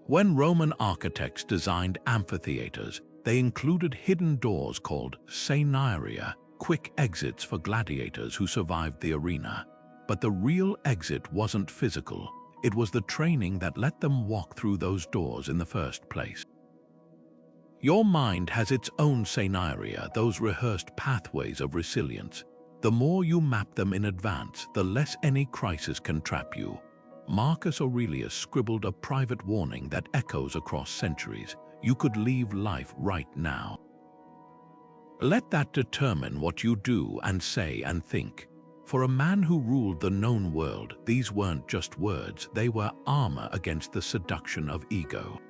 When Roman architects designed amphitheaters, they included hidden doors called scenaria, quick exits for gladiators who survived the arena. But the real exit wasn't physical, it was the training that let them walk through those doors in the first place. Your mind has its own scenaria, those rehearsed pathways of resilience. The more you map them in advance, the less any crisis can trap you. Marcus Aurelius scribbled a private warning that echoes across centuries. You could leave life right now. Let that determine what you do and say and think. For a man who ruled the known world, these weren't just words, they were armor against the seduction of ego.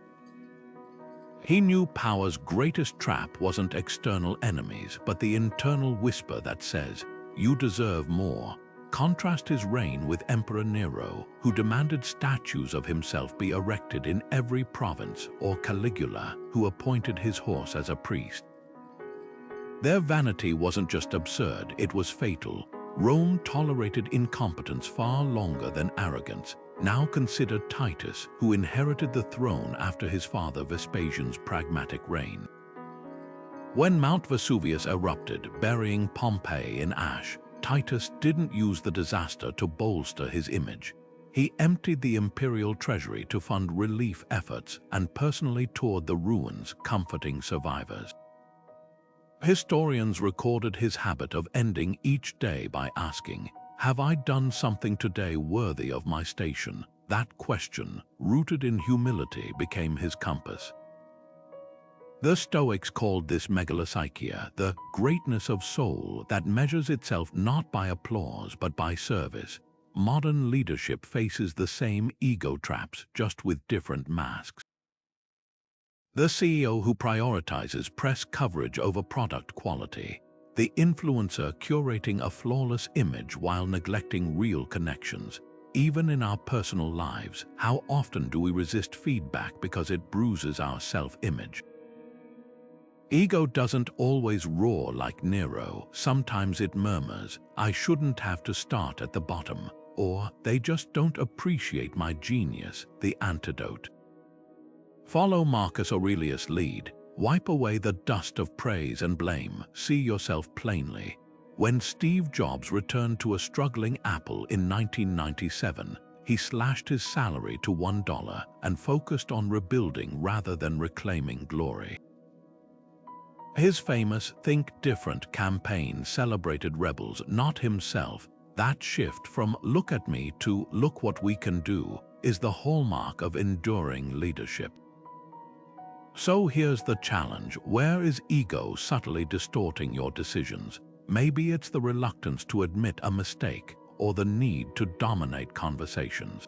He knew power's greatest trap wasn't external enemies, but the internal whisper that says, "You deserve more." Contrast his reign with Emperor Nero, who demanded statues of himself be erected in every province, or Caligula, who appointed his horse as a priest. Their vanity wasn't just absurd, it was fatal. Rome tolerated incompetence far longer than arrogance. Now consider Titus, who inherited the throne after his father Vespasian's pragmatic reign. When Mount Vesuvius erupted, burying Pompeii in ash, Titus didn't use the disaster to bolster his image. He emptied the imperial treasury to fund relief efforts and personally toured the ruins, comforting survivors. Historians recorded his habit of ending each day by asking, "Have I done something today worthy of my station?" That question, rooted in humility, became his compass. The Stoics called this megalopsychia, the greatness of soul that measures itself not by applause but by service. Modern leadership faces the same ego traps, just with different masks. The CEO who prioritizes press coverage over product quality. The influencer curating a flawless image while neglecting real connections. Even in our personal lives, how often do we resist feedback because it bruises our self-image? Ego doesn't always roar like Nero. Sometimes it murmurs, "I shouldn't have to start at the bottom," or "They just don't appreciate my genius," the antidote. Follow Marcus Aurelius' lead. Wipe away the dust of praise and blame. See yourself plainly. When Steve Jobs returned to a struggling Apple in 1997, he slashed his salary to $1 and focused on rebuilding rather than reclaiming glory. His famous Think Different campaign celebrated rebels, not himself. That shift from "look at me" to "look what we can do" is the hallmark of enduring leadership. So here's the challenge. Where is ego subtly distorting your decisions? Maybe it's the reluctance to admit a mistake or the need to dominate conversations.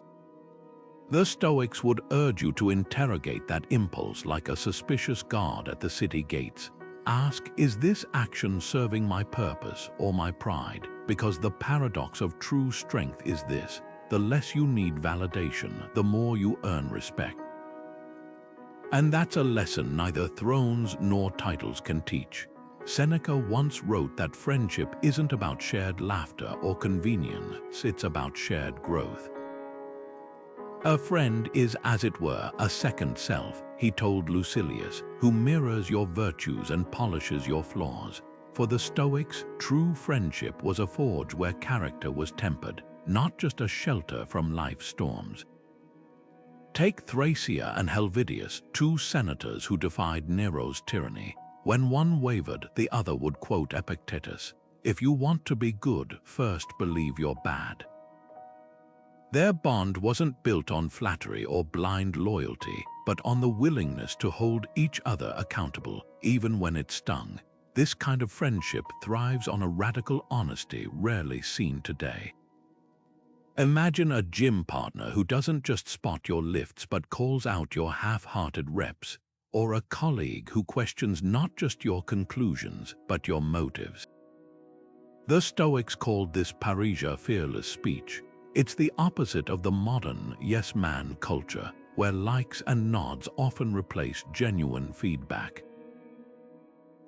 The Stoics would urge you to interrogate that impulse like a suspicious guard at the city gates. Ask, is this action serving my purpose or my pride? Because the paradox of true strength is this: the less you need validation, the more you earn respect. And that's a lesson neither thrones nor titles can teach. Seneca once wrote that friendship isn't about shared laughter or convenience, it's about shared growth. A friend is, as it were, a second self, he told Lucilius, who mirrors your virtues and polishes your flaws. For the Stoics, true friendship was a forge where character was tempered, not just a shelter from life's storms. Take Thracia and Helvidius, two senators who defied Nero's tyranny. When one wavered, the other would quote Epictetus, "If you want to be good, first believe you're bad." Their bond wasn't built on flattery or blind loyalty, but on the willingness to hold each other accountable, even when it stung. This kind of friendship thrives on a radical honesty rarely seen today. Imagine a gym partner who doesn't just spot your lifts but calls out your half-hearted reps, or a colleague who questions not just your conclusions but your motives. The Stoics called this parrhesia fearless speech. It's the opposite of the modern yes-man culture, where likes and nods often replace genuine feedback.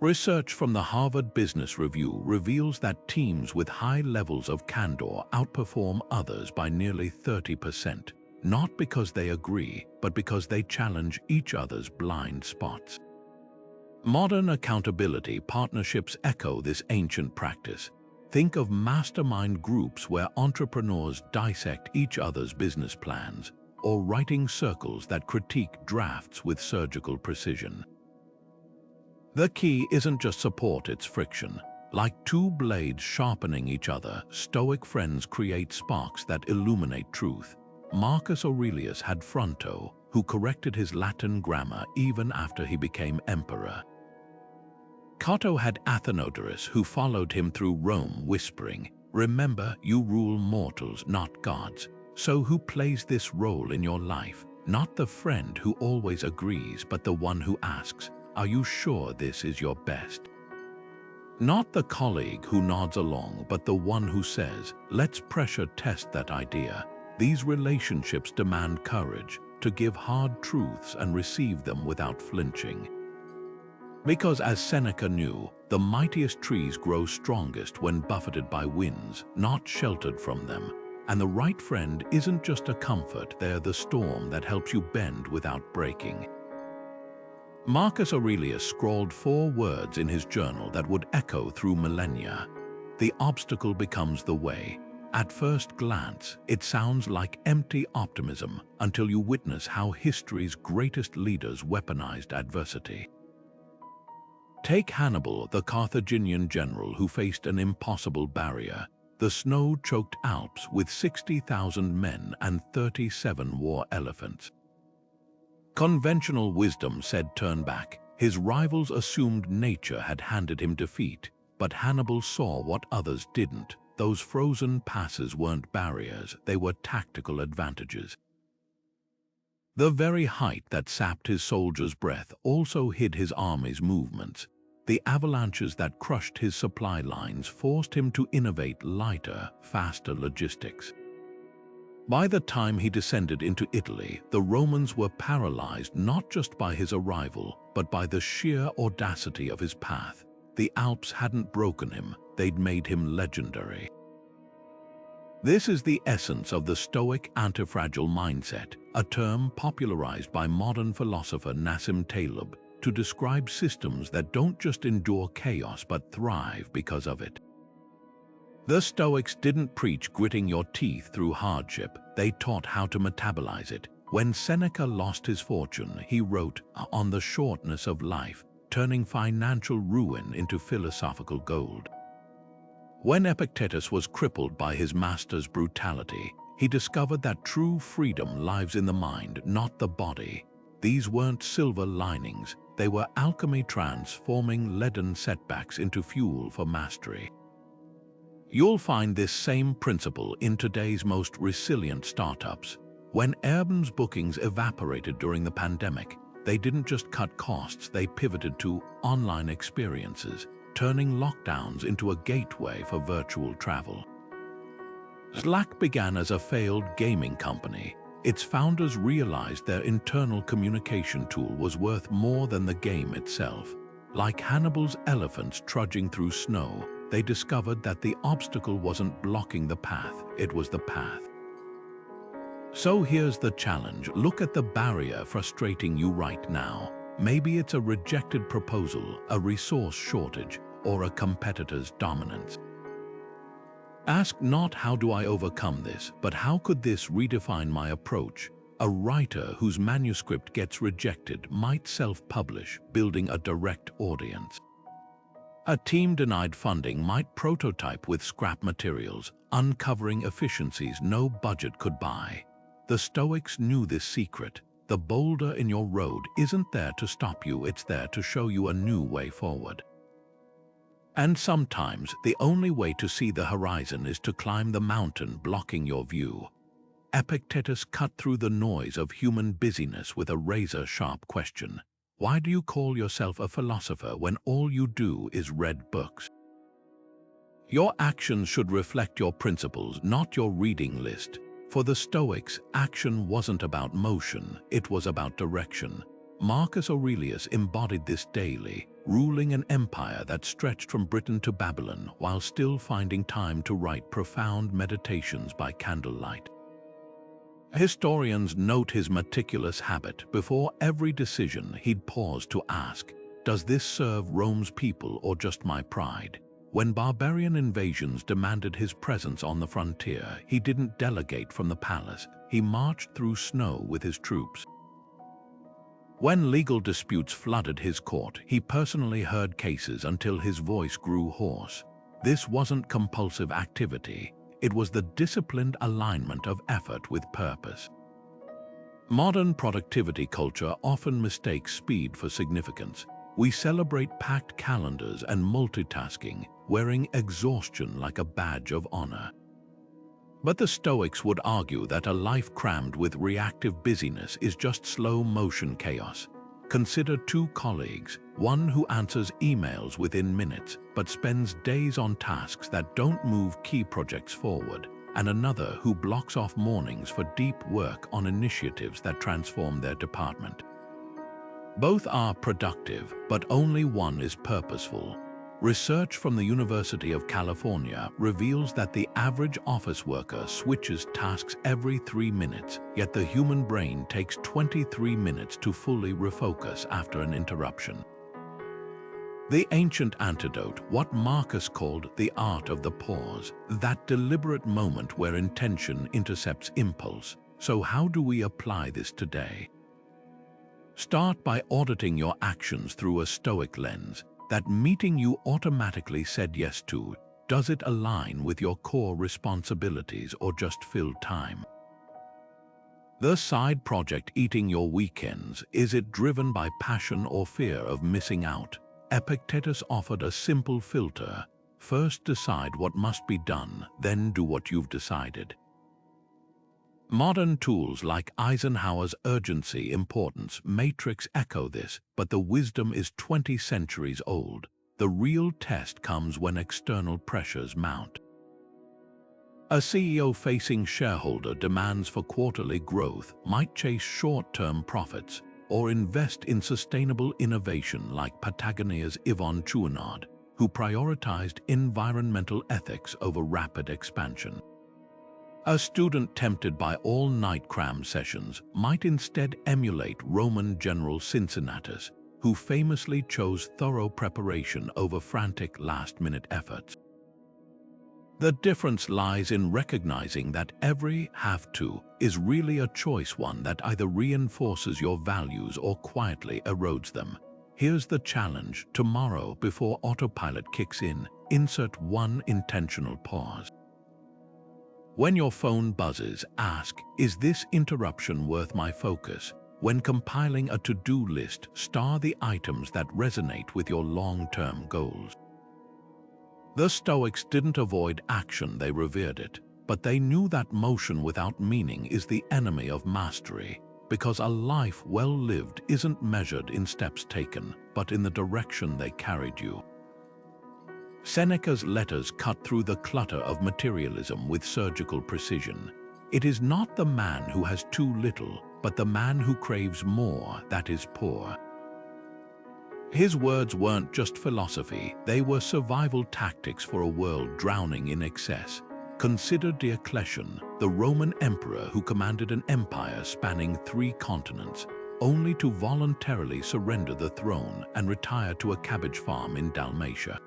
Research from the Harvard Business Review reveals that teams with high levels of candor outperform others by nearly 30%, not because they agree, but because they challenge each other's blind spots. Modern accountability partnerships echo this ancient practice. Think of mastermind groups where entrepreneurs dissect each other's business plans, or writing circles that critique drafts with surgical precision. The key isn't just support, it's friction. Like two blades sharpening each other, Stoic friends create sparks that illuminate truth. Marcus Aurelius had Fronto, who corrected his Latin grammar even after he became emperor. Cato had Athenodorus, who followed him through Rome whispering, "Remember, you rule mortals, not gods." So who plays this role in your life? Not the friend who always agrees, but the one who asks, "Are you sure this is your best?" Not the colleague who nods along, but the one who says, "Let's pressure test that idea." These relationships demand courage to give hard truths and receive them without flinching. Because as Seneca knew, the mightiest trees grow strongest when buffeted by winds, not sheltered from them. And the right friend isn't just a comfort, they're the storm that helps you bend without breaking. Marcus Aurelius scrawled 4 words in his journal that would echo through millennia. The obstacle becomes the way. At first glance, it sounds like empty optimism until you witness how history's greatest leaders weaponized adversity. Take Hannibal, the Carthaginian general who faced an impossible barrier, the snow-choked Alps with 60,000 men and 37 war elephants. Conventional wisdom said turn back. His rivals assumed nature had handed him defeat, but Hannibal saw what others didn't. Those frozen passes weren't barriers, they were tactical advantages. The very height that sapped his soldiers' breath also hid his army's movements. The avalanches that crushed his supply lines forced him to innovate lighter, faster logistics. By the time he descended into Italy, the Romans were paralyzed not just by his arrival, but by the sheer audacity of his path. The Alps hadn't broken him, they'd made him legendary. This is the essence of the Stoic antifragile mindset, a term popularized by modern philosopher Nassim Taleb to describe systems that don't just endure chaos but thrive because of it. The Stoics didn't preach gritting your teeth through hardship, they taught how to metabolize it. When Seneca lost his fortune, he wrote on the shortness of life, turning financial ruin into philosophical gold. When Epictetus was crippled by his master's brutality, he discovered that true freedom lies in the mind, not the body. These weren't silver linings, they were alchemy transforming leaden setbacks into fuel for mastery. You'll find this same principle in today's most resilient startups. When Airbnb's bookings evaporated during the pandemic, they didn't just cut costs, they pivoted to online experiences, turning lockdowns into a gateway for virtual travel. Slack began as a failed gaming company. Its founders realized their internal communication tool was worth more than the game itself. Like Hannibal's elephants trudging through snow, they discovered that the obstacle wasn't blocking the path, it was the path. So here's the challenge. Look at the barrier frustrating you right now. Maybe it's a rejected proposal, a resource shortage, or a competitor's dominance. Ask not how do I overcome this, but how could this redefine my approach? A writer whose manuscript gets rejected might self-publish, building a direct audience. A team denied funding might prototype with scrap materials, uncovering efficiencies no budget could buy. The Stoics knew this secret. The boulder in your road isn't there to stop you, it's there to show you a new way forward. And sometimes the only way to see the horizon is to climb the mountain blocking your view. Epictetus cut through the noise of human busyness with a razor-sharp question. Why do you call yourself a philosopher when all you do is read books? Your actions should reflect your principles, not your reading list. For the Stoics, action wasn't about motion, it was about direction. Marcus Aurelius embodied this daily, ruling an empire that stretched from Britain to Babylon while still finding time to write profound meditations by candlelight. Historians note his meticulous habit. Before every decision, he'd pause to ask, does this serve Rome's people or just my pride? When barbarian invasions demanded his presence on the frontier, he didn't delegate from the palace, he marched through snow with his troops. When legal disputes flooded his court, he personally heard cases until his voice grew hoarse. This wasn't compulsive activity. It was the disciplined alignment of effort with purpose. Modern productivity culture often mistakes speed for significance. We celebrate packed calendars and multitasking, wearing exhaustion like a badge of honor. But the Stoics would argue that a life crammed with reactive busyness is just slow-motion chaos. Consider two colleagues, one who answers emails within minutes but spends days on tasks that don't move key projects forward, and another who blocks off mornings for deep work on initiatives that transform their department. Both are productive, but only one is purposeful. Research from the University of California reveals that the average office worker switches tasks every 3 minutes, yet the human brain takes 23 minutes to fully refocus after an interruption. The ancient antidote, what Marcus called the art of the pause, that deliberate moment where intention intercepts impulse. So how do we apply this today? Start by auditing your actions through a Stoic lens. That meeting you automatically said yes to, does it align with your core responsibilities or just fill time? The side project eating your weekends, is it driven by passion or fear of missing out? Epictetus offered a simple filter. First decide what must be done, then do what you've decided. Modern tools like Eisenhower's urgency importance matrix echo this, but the wisdom is 20 centuries old. The real test comes when external pressures mount. A CEO facing shareholder demands for quarterly growth might chase short-term profits or invest in sustainable innovation like Patagonia's Yvon Chouinard, who prioritized environmental ethics over rapid expansion. A student tempted by all-night cram sessions might instead emulate Roman General Cincinnatus, who famously chose thorough preparation over frantic last-minute efforts. The difference lies in recognizing that every have-to is really a choice, one that either reinforces your values or quietly erodes them. Here's the challenge: tomorrow, before autopilot kicks in, insert one intentional pause. When your phone buzzes, ask, is this interruption worth my focus? When compiling a to-do list, star the items that resonate with your long-term goals. The Stoics didn't avoid action, they revered it, but they knew that motion without meaning is the enemy of mastery, because a life well lived isn't measured in steps taken, but in the direction they carried you. Seneca's letters cut through the clutter of materialism with surgical precision. It is not the man who has too little, but the man who craves more that is poor. His words weren't just philosophy, they were survival tactics for a world drowning in excess. Consider Diocletian, the Roman emperor who commanded an empire spanning 3 continents, only to voluntarily surrender the throne and retire to a cabbage farm in Dalmatia.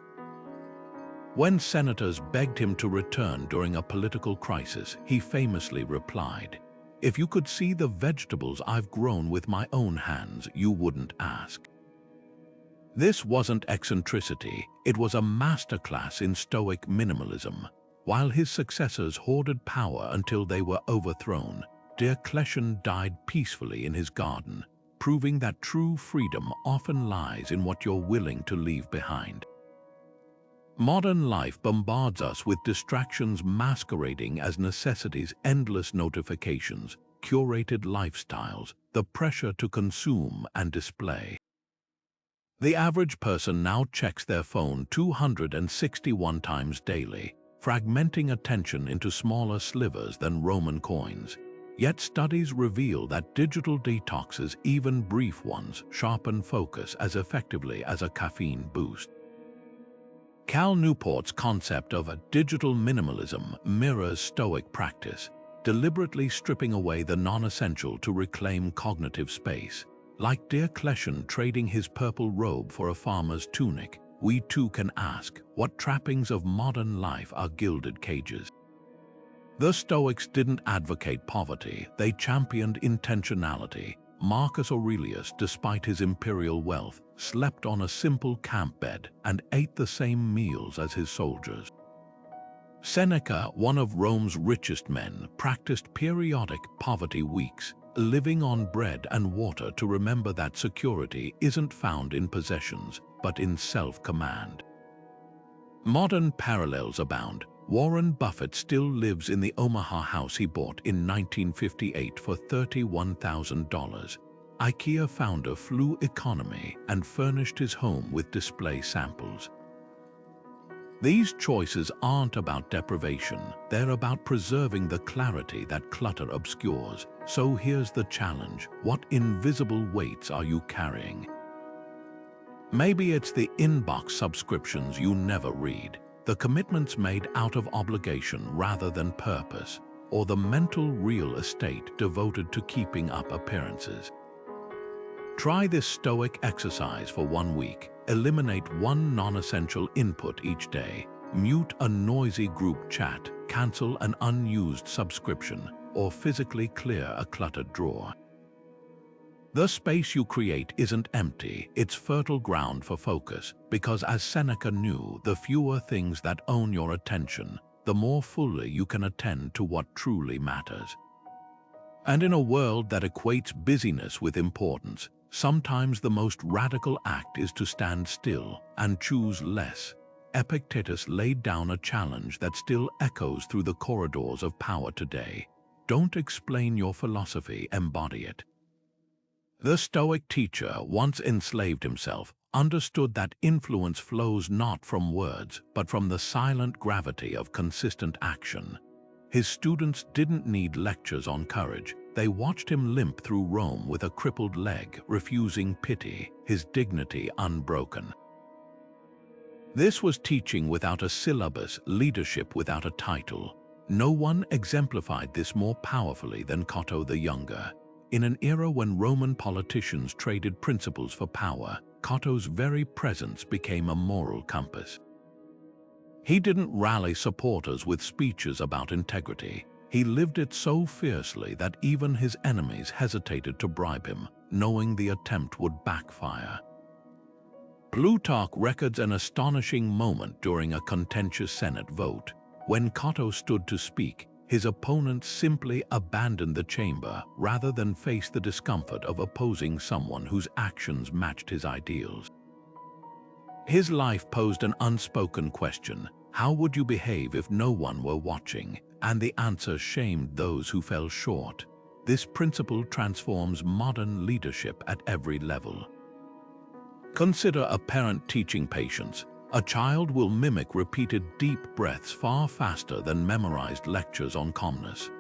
When senators begged him to return during a political crisis, he famously replied, "If you could see the vegetables I've grown with my own hands, you wouldn't ask." This wasn't eccentricity, it was a masterclass in Stoic minimalism. While his successors hoarded power until they were overthrown, Diocletian died peacefully in his garden, proving that true freedom often lies in what you're willing to leave behind. Modern life bombards us with distractions masquerading as necessities, endless notifications, curated lifestyles, the pressure to consume and display. The average person now checks their phone 261 times daily, fragmenting attention into smaller slivers than Roman coins. Yet studies reveal that digital detoxes, even brief ones, sharpen focus as effectively as a caffeine boost. Cal Newport's concept of a digital minimalism mirrors Stoic practice, deliberately stripping away the non-essential to reclaim cognitive space. Like Diocletian trading his purple robe for a farmer's tunic, we too can ask, what trappings of modern life are gilded cages? The Stoics didn't advocate poverty, they championed intentionality. Marcus Aurelius, despite his imperial wealth, slept on a simple camp bed and ate the same meals as his soldiers. Seneca, one of Rome's richest men, practiced periodic poverty weeks, living on bread and water to remember that security isn't found in possessions, but in self-command. Modern parallels abound. Warren Buffett still lives in the Omaha house he bought in 1958 for $31,000. IKEA founder flew economy and furnished his home with display samples. These choices aren't about deprivation, they're about preserving the clarity that clutter obscures. So here's the challenge: what invisible weights are you carrying? Maybe it's the inbox subscriptions you never read, the commitments made out of obligation rather than purpose, or the mental real estate devoted to keeping up appearances. Try this Stoic exercise for 1 week. Eliminate one non-essential input each day. Mute a noisy group chat, cancel an unused subscription, or physically clear a cluttered drawer. The space you create isn't empty, it's fertile ground for focus, because as Seneca knew, the fewer things that own your attention, the more fully you can attend to what truly matters. And in a world that equates busyness with importance, sometimes the most radical act is to stand still and choose less. Epictetus laid down a challenge that still echoes through the corridors of power today. Don't explain your philosophy, embody it. The Stoic teacher, once enslaved himself, understood that influence flows not from words, but from the silent gravity of consistent action. His students didn't need lectures on courage. They watched him limp through Rome with a crippled leg, refusing pity, his dignity unbroken. This was teaching without a syllabus, leadership without a title. No one exemplified this more powerfully than Cato the Younger. In an era when Roman politicians traded principles for power, Cato's very presence became a moral compass. He didn't rally supporters with speeches about integrity. He lived it so fiercely that even his enemies hesitated to bribe him, knowing the attempt would backfire. Plutarch records an astonishing moment during a contentious Senate vote. When Cato stood to speak, his opponents simply abandoned the chamber rather than face the discomfort of opposing someone whose actions matched his ideals. His life posed an unspoken question: how would you behave if no one were watching? And the answer shamed those who fell short. This principle transforms modern leadership at every level. Consider a parent teaching patience. A child will mimic repeated deep breaths far faster than memorized lectures on calmness.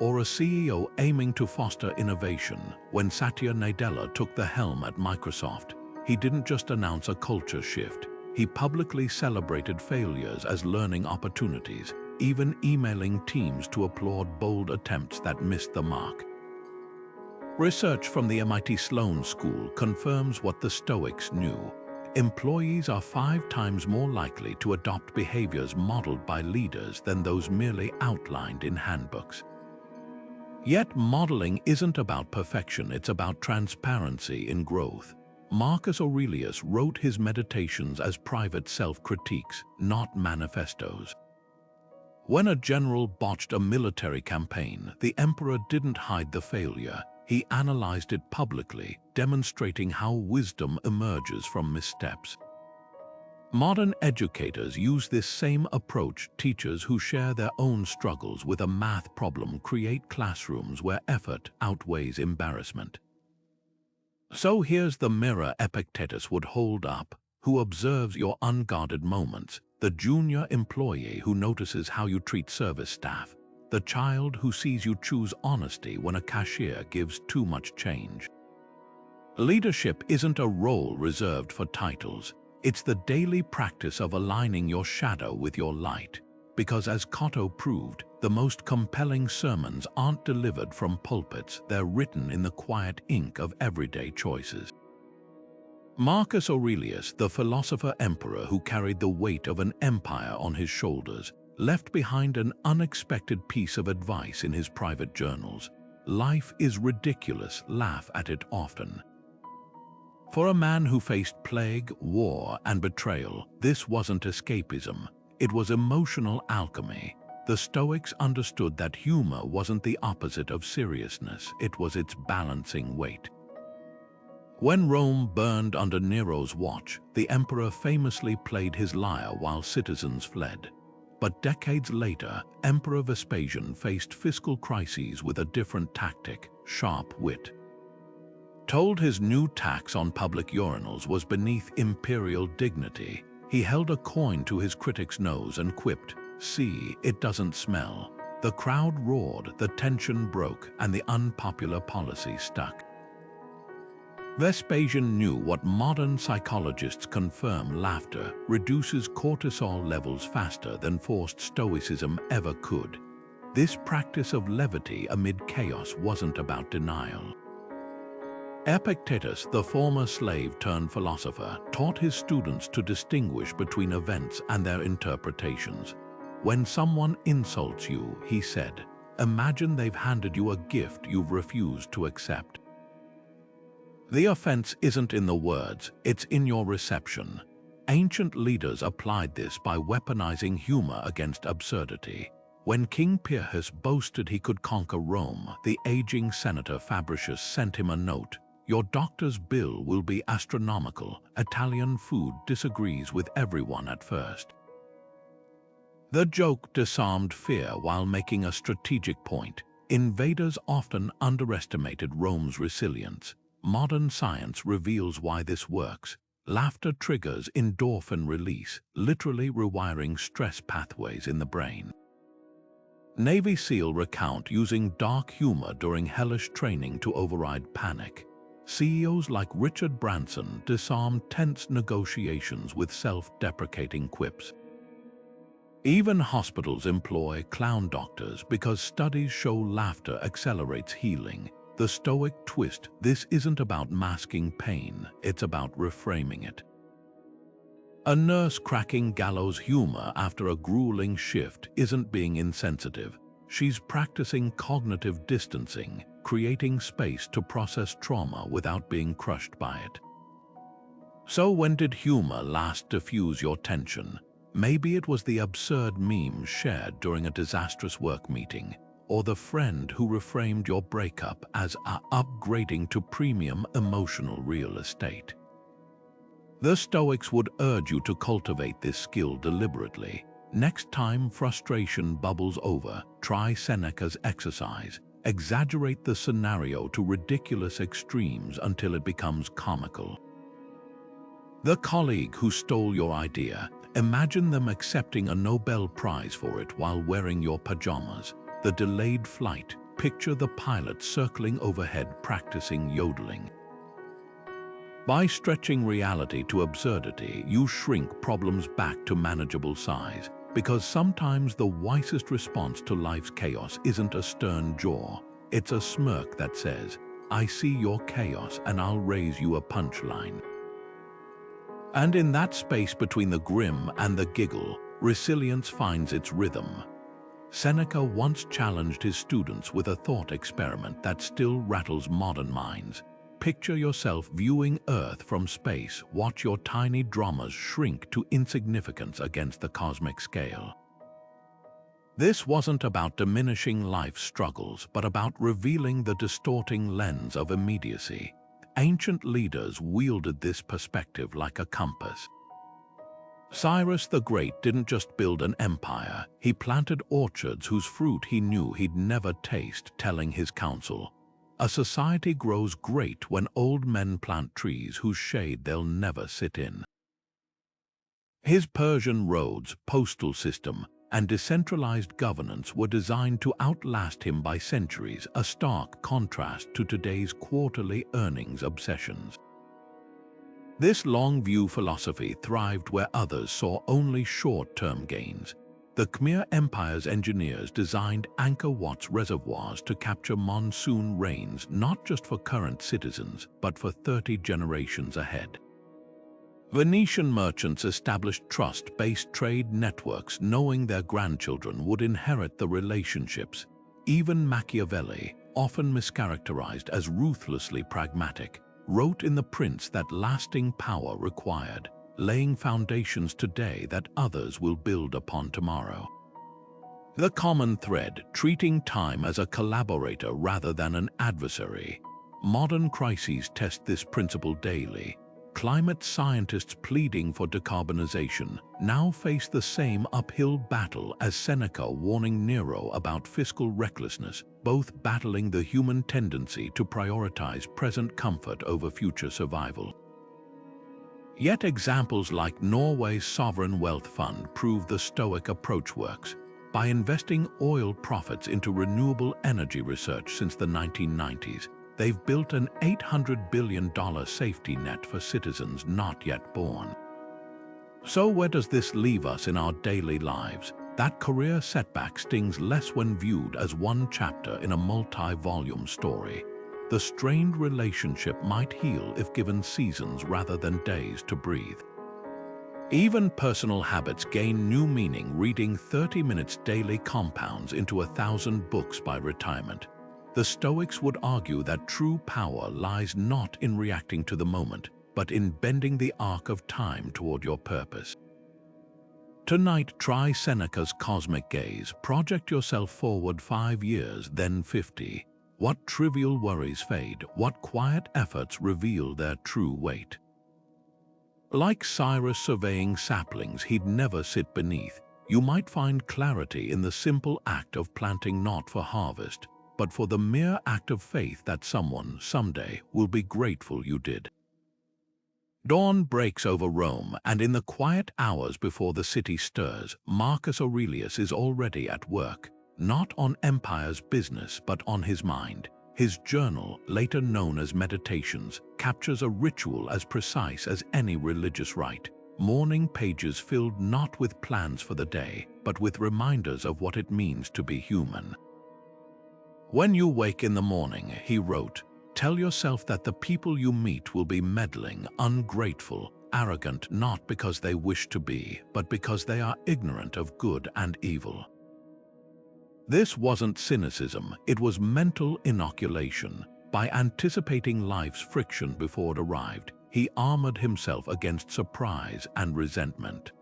Or a CEO aiming to foster innovation. When Satya Nadella took the helm at Microsoft, he didn't just announce a culture shift. He publicly celebrated failures as learning opportunities, even emailing teams to applaud bold attempts that missed the mark. Research from the MIT Sloan School confirms what the Stoics knew. employees are 5 times more likely to adopt behaviors modeled by leaders than those merely outlined in handbooks. Yet modeling isn't about perfection, it's about transparency in growth. Marcus Aurelius wrote his meditations as private self-critiques, not manifestos. When a general botched a military campaign, the emperor didn't hide the failure. He analyzed it publicly, demonstrating how wisdom emerges from missteps. Modern educators use this same approach. Teachers who share their own struggles with a math problem create classrooms where effort outweighs embarrassment. So here's the mirror Epictetus would hold up: who observes your unguarded moments, the junior employee who notices how you treat service staff, the child who sees you choose honesty when a cashier gives too much change. Leadership isn't a role reserved for titles. It's the daily practice of aligning your shadow with your light. Because as Cato proved, the most compelling sermons aren't delivered from pulpits, they're written in the quiet ink of everyday choices. Marcus Aurelius, the philosopher-emperor who carried the weight of an empire on his shoulders, left behind an unexpected piece of advice in his private journals. Life is ridiculous, laugh at it often. For a man who faced plague, war, and betrayal, this wasn't escapism, it was emotional alchemy. The Stoics understood that humor wasn't the opposite of seriousness, it was its balancing weight. When Rome burned under Nero's watch, the emperor famously played his lyre while citizens fled. But decades later, Emperor Vespasian faced fiscal crises with a different tactic: sharp wit. Told his new tax on public urinals was beneath imperial dignity, he held a coin to his critic's nose and quipped, "See, it doesn't smell." The crowd roared, the tension broke, and the unpopular policy stuck. Vespasian knew what modern psychologists confirm: laughter reduces cortisol levels faster than forced stoicism ever could. This practice of levity amid chaos wasn't about denial. Epictetus, the former slave-turned-philosopher, taught his students to distinguish between events and their interpretations. When someone insults you, he said, imagine they've handed you a gift you've refused to accept. The offense isn't in the words, it's in your reception. Ancient leaders applied this by weaponizing humor against absurdity. When King Pyrrhus boasted he could conquer Rome, the aging senator Fabricius sent him a note: "Your doctor's bill will be astronomical. Italian food disagrees with everyone at first." The joke disarmed fear while making a strategic point. Invaders often underestimated Rome's resilience. Modern science reveals why this works. Laughter triggers endorphin release, literally rewiring stress pathways in the brain. Navy SEAL recount using dark humor during hellish training to override panic. CEOs like Richard Branson disarmed tense negotiations with self-deprecating quips. Even hospitals employ clown doctors because studies show laughter accelerates healing. The Stoic twist: this isn't about masking pain, it's about reframing it. A nurse cracking gallows humor after a grueling shift isn't being insensitive. She's practicing cognitive distancing, creating space to process trauma without being crushed by it. So when did humor last diffuse your tension? Maybe it was the absurd meme shared during a disastrous work meeting, or the friend who reframed your breakup as upgrading to premium emotional real estate. The Stoics would urge you to cultivate this skill deliberately. Next time frustration bubbles over, try Seneca's exercise. Exaggerate the scenario to ridiculous extremes until it becomes comical. The colleague who stole your idea, imagine them accepting a Nobel Prize for it while wearing your pajamas. The delayed flight, picture the pilot circling overhead practicing yodeling. By stretching reality to absurdity, you shrink problems back to manageable size, because sometimes the wisest response to life's chaos isn't a stern jaw, it's a smirk that says, "I see your chaos and I'll raise you a punchline." And in that space between the grim and the giggle, resilience finds its rhythm. Seneca once challenged his students with a thought experiment that still rattles modern minds. Picture yourself viewing Earth from space. Watch your tiny dramas shrink to insignificance against the cosmic scale. This wasn't about diminishing life's struggles, but about revealing the distorting lens of immediacy. Ancient leaders wielded this perspective like a compass. Cyrus the Great didn't just build an empire, he planted orchards whose fruit he knew he'd never taste, telling his council, "A society grows great when old men plant trees whose shade they'll never sit in." His Persian roads, postal system, and decentralized governance were designed to outlast him by centuries, a stark contrast to today's quarterly earnings obsessions. This long-view philosophy thrived where others saw only short-term gains. The Khmer Empire's engineers designed Angkor Wat's reservoirs to capture monsoon rains not just for current citizens, but for 30 generations ahead. Venetian merchants established trust-based trade networks knowing their grandchildren would inherit the relationships. Even Machiavelli, often mischaracterized as ruthlessly pragmatic, wrote in The Prince that lasting power required, laying foundations today that others will build upon tomorrow. The common thread, treating time as a collaborator rather than an adversary. Modern crises test this principle daily. Climate scientists pleading for decarbonization now face the same uphill battle as Seneca warning Nero about fiscal recklessness, both battling the human tendency to prioritize present comfort over future survival. Yet examples like Norway's sovereign wealth fund prove the Stoic approach works. By investing oil profits into renewable energy research since the 1990s, they've built an $800 billion safety net for citizens not yet born. So where does this leave us in our daily lives? That career setback stings less when viewed as one chapter in a multi-volume story. The strained relationship might heal if given seasons rather than days to breathe. Even personal habits gain new meaning. Reading 30 minutes daily compounds into 1,000 books by retirement. The Stoics would argue that true power lies not in reacting to the moment, but in bending the arc of time toward your purpose. Tonight, try Seneca's cosmic gaze. Project yourself forward 5 years, then 50. What trivial worries fade? What quiet efforts reveal their true weight? Like Cyrus surveying saplings he'd never sit beneath, you might find clarity in the simple act of planting, not for harvest, but for the mere act of faith that someone, someday, will be grateful you did. Dawn breaks over Rome, and in the quiet hours before the city stirs, Marcus Aurelius is already at work, not on empire's business but on his mind. His journal, later known as Meditations, captures a ritual as precise as any religious rite. Morning pages filled not with plans for the day, but with reminders of what it means to be human. When you wake in the morning, he wrote, tell yourself that the people you meet will be meddling, ungrateful, arrogant, not because they wish to be, but because they are ignorant of good and evil. This wasn't cynicism, it was mental inoculation. By anticipating life's friction before it arrived, he armored himself against surprise and resentment.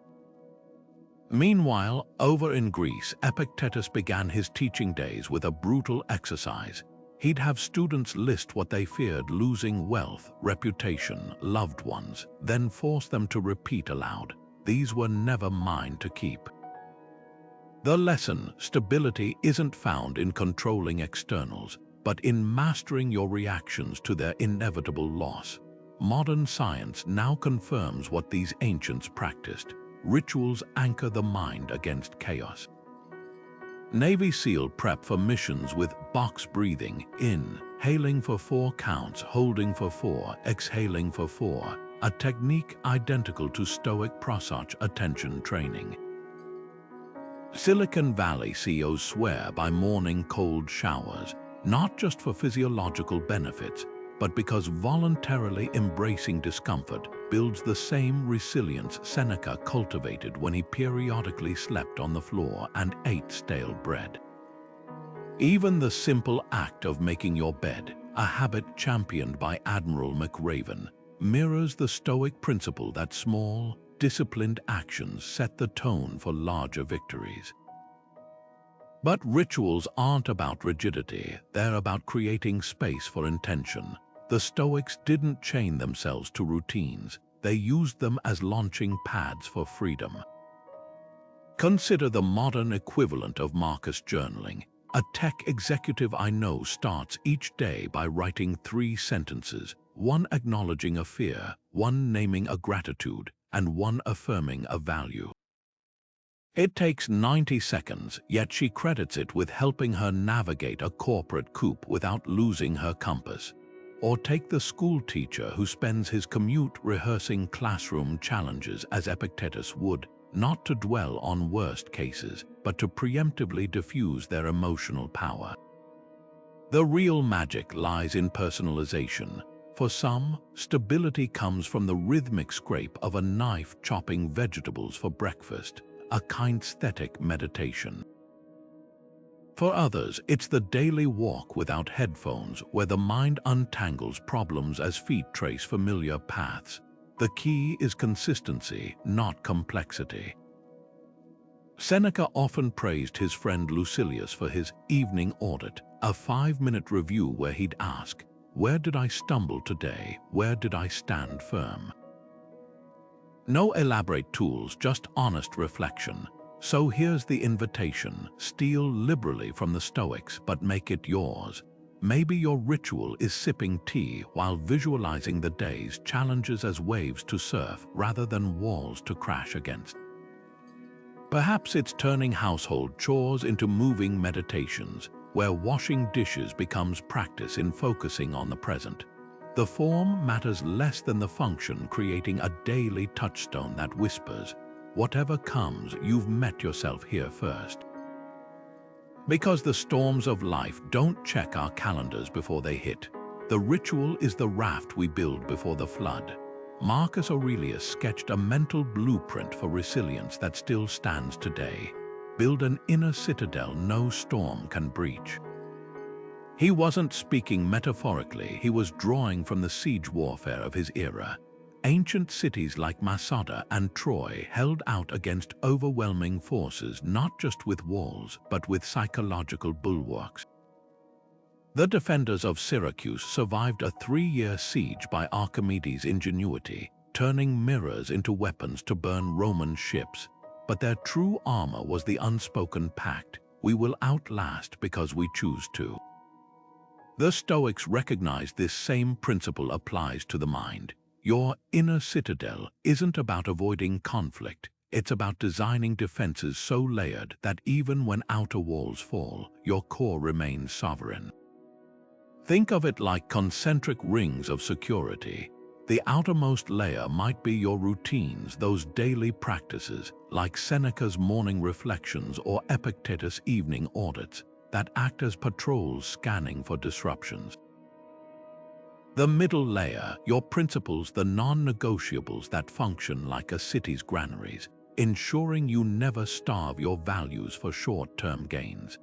Meanwhile, over in Greece, Epictetus began his teaching days with a brutal exercise. He'd have students list what they feared: losing wealth, reputation, loved ones, then force them to repeat aloud. These were never mine to keep. The lesson: stability isn't found in controlling externals, but in mastering your reactions to their inevitable loss. Modern science now confirms what these ancients practiced. Rituals anchor the mind against chaos. Navy SEAL prep for missions with box breathing: inhaling for 4 counts, holding for 4, exhaling for 4, a technique identical to Stoic Prosach attention training. Silicon Valley CEOs swear by morning cold showers, not just for physiological benefits, but because voluntarily embracing discomfort builds the same resilience Seneca cultivated when he periodically slept on the floor and ate stale bread. Even the simple act of making your bed, a habit championed by Admiral McRaven, mirrors the Stoic principle that small, disciplined actions set the tone for larger victories. But rituals aren't about rigidity, they're about creating space for intention. The Stoics didn't chain themselves to routines, they used them as launching pads for freedom. Consider the modern equivalent of Marcus journaling. A tech executive I know starts each day by writing 3 sentences, one acknowledging a fear, one naming a gratitude, and one affirming a value. It takes 90 seconds, yet she credits it with helping her navigate a corporate coup without losing her compass. Or take the school teacher who spends his commute rehearsing classroom challenges as Epictetus would, not to dwell on worst cases, but to preemptively diffuse their emotional power. The real magic lies in personalization. For some, stability comes from the rhythmic scrape of a knife chopping vegetables for breakfast, a kinesthetic meditation. For others, it's the daily walk without headphones where the mind untangles problems as feet trace familiar paths. The key is consistency, not complexity. Seneca often praised his friend Lucilius for his evening audit, a 5-minute review where he'd ask, "Where did I stumble today? Where did I stand firm?" No elaborate tools, just honest reflection. So here's the invitation: steal liberally from the Stoics, but make it yours. Maybe your ritual is sipping tea while visualizing the day's challenges as waves to surf rather than walls to crash against. Perhaps it's turning household chores into moving meditations, where washing dishes becomes practice in focusing on the present. The form matters less than the function, creating a daily touchstone that whispers, "Whatever comes, you've met yourself here first." Because the storms of life don't check our calendars before they hit. The ritual is the raft we build before the flood. Marcus Aurelius sketched a mental blueprint for resilience that still stands today. Build an inner citadel no storm can breach. He wasn't speaking metaphorically, he was drawing from the siege warfare of his era. Ancient cities like Masada and Troy held out against overwhelming forces not just with walls, but with psychological bulwarks. The defenders of Syracuse survived a 3-year siege by Archimedes' ingenuity, turning mirrors into weapons to burn Roman ships. But their true armor was the unspoken pact: we will outlast because we choose to. The Stoics recognized this same principle applies to the mind. Your inner citadel isn't about avoiding conflict, it's about designing defenses so layered that even when outer walls fall, your core remains sovereign. Think of it like concentric rings of security. The outermost layer might be your routines, those daily practices, like Seneca's morning reflections or Epictetus' evening audits, that act as patrols scanning for disruptions. The middle layer, your principles, the non-negotiables that function like a city's granaries, ensuring you never starve your values for short-term gains.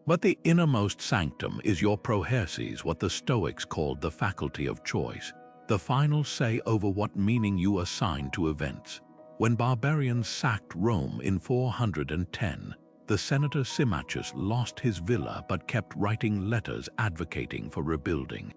But the innermost sanctum is your proherses, what the Stoics called the faculty of choice, the final say over what meaning you assign to events. When barbarians sacked Rome in 410, the senator Symmachus lost his villa but kept writing letters advocating for rebuilding.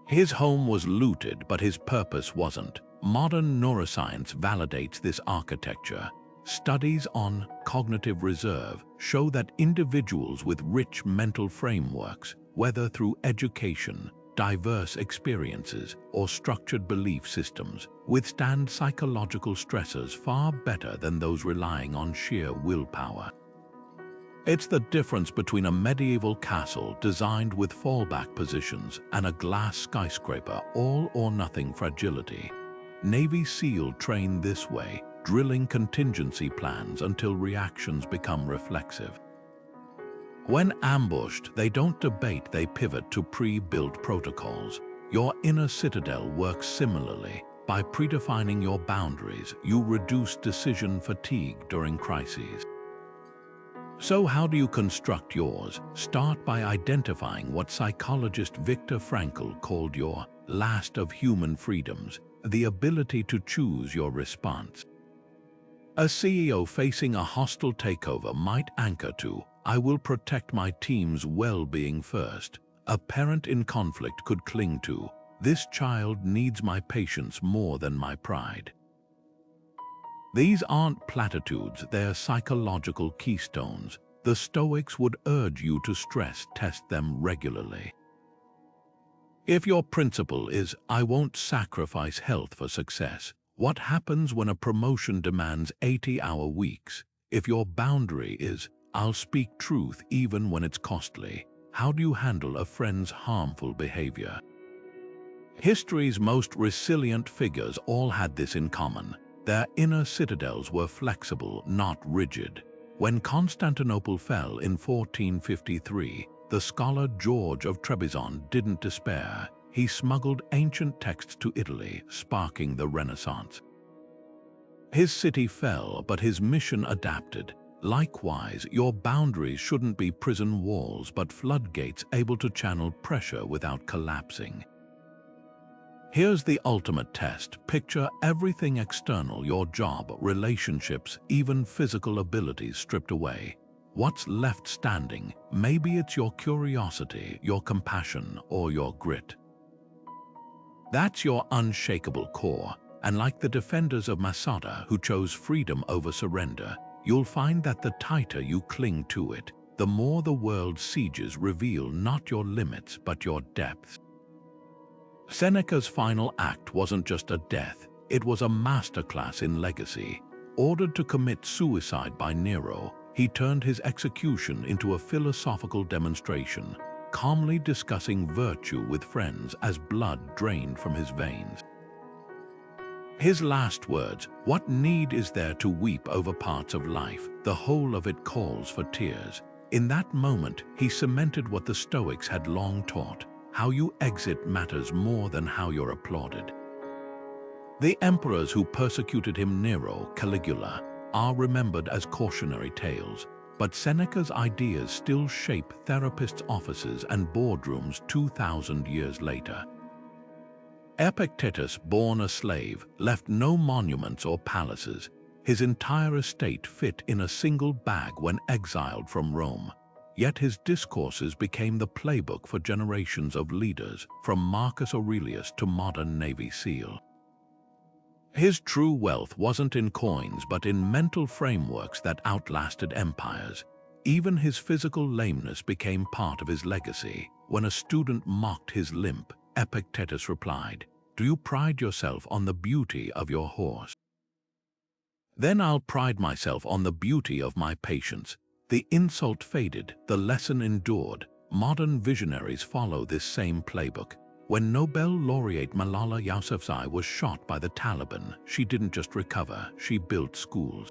His home was looted, but his purpose wasn't. Modern neuroscience validates this architecture. Studies on cognitive reserve show that individuals with rich mental frameworks, whether through education, diverse experiences, or structured belief systems, withstand psychological stressors far better than those relying on sheer willpower. It's the difference between a medieval castle designed with fallback positions and a glass skyscraper, all-or-nothing fragility. Navy SEAL train this way, drilling contingency plans until reactions become reflexive. When ambushed, they don't debate, they pivot to pre-built protocols. Your inner citadel works similarly. By predefining your boundaries, you reduce decision fatigue during crises. So how do you construct yours? Start by identifying what psychologist Viktor Frankl called your last of human freedoms, the ability to choose your response. A CEO facing a hostile takeover might anchor to, "I will protect my team's well-being first." A parent in conflict could cling to, "This child needs my patience more than my pride." These aren't platitudes, they're psychological keystones. The Stoics would urge you to stress test them regularly. If your principle is, "I won't sacrifice health for success," what happens when a promotion demands 80-hour weeks? If your boundary is, "I'll speak truth even when it's costly," how do you handle a friend's harmful behavior? History's most resilient figures all had this in common. Their inner citadels were flexible, not rigid. When Constantinople fell in 1453, the scholar George of Trebizond didn't despair. He smuggled ancient texts to Italy, sparking the Renaissance. His city fell, but his mission adapted. Likewise, your boundaries shouldn't be prison walls, but floodgates able to channel pressure without collapsing. Here's the ultimate test. Picture everything external, your job, relationships, even physical abilities stripped away. What's left standing? Maybe it's your curiosity, your compassion, or your grit. That's your unshakable core, and like the defenders of Masada who chose freedom over surrender, you'll find that the tighter you cling to it, the more the world's sieges reveal not your limits but your depths. Seneca's final act wasn't just a death, it was a masterclass in legacy. Ordered to commit suicide by Nero, he turned his execution into a philosophical demonstration, calmly discussing virtue with friends as blood drained from his veins. His last words, "What need is there to weep over parts of life? The whole of it calls for tears." In that moment, he cemented what the Stoics had long taught. How you exit matters more than how you're applauded. The emperors who persecuted him, Nero, Caligula, are remembered as cautionary tales, but Seneca's ideas still shape therapists' offices and boardrooms 2,000 years later. Epictetus, born a slave, left no monuments or palaces. His entire estate fit in a single bag when exiled from Rome. Yet his discourses became the playbook for generations of leaders, from Marcus Aurelius to modern Navy SEAL. His true wealth wasn't in coins but in mental frameworks that outlasted empires. Even his physical lameness became part of his legacy. When a student mocked his limp, Epictetus replied, "Do you pride yourself on the beauty of your horse? Then I'll pride myself on the beauty of my patience." The insult faded, the lesson endured. Modern visionaries follow this same playbook. When Nobel laureate Malala Yousafzai was shot by the Taliban, she didn't just recover, she built schools.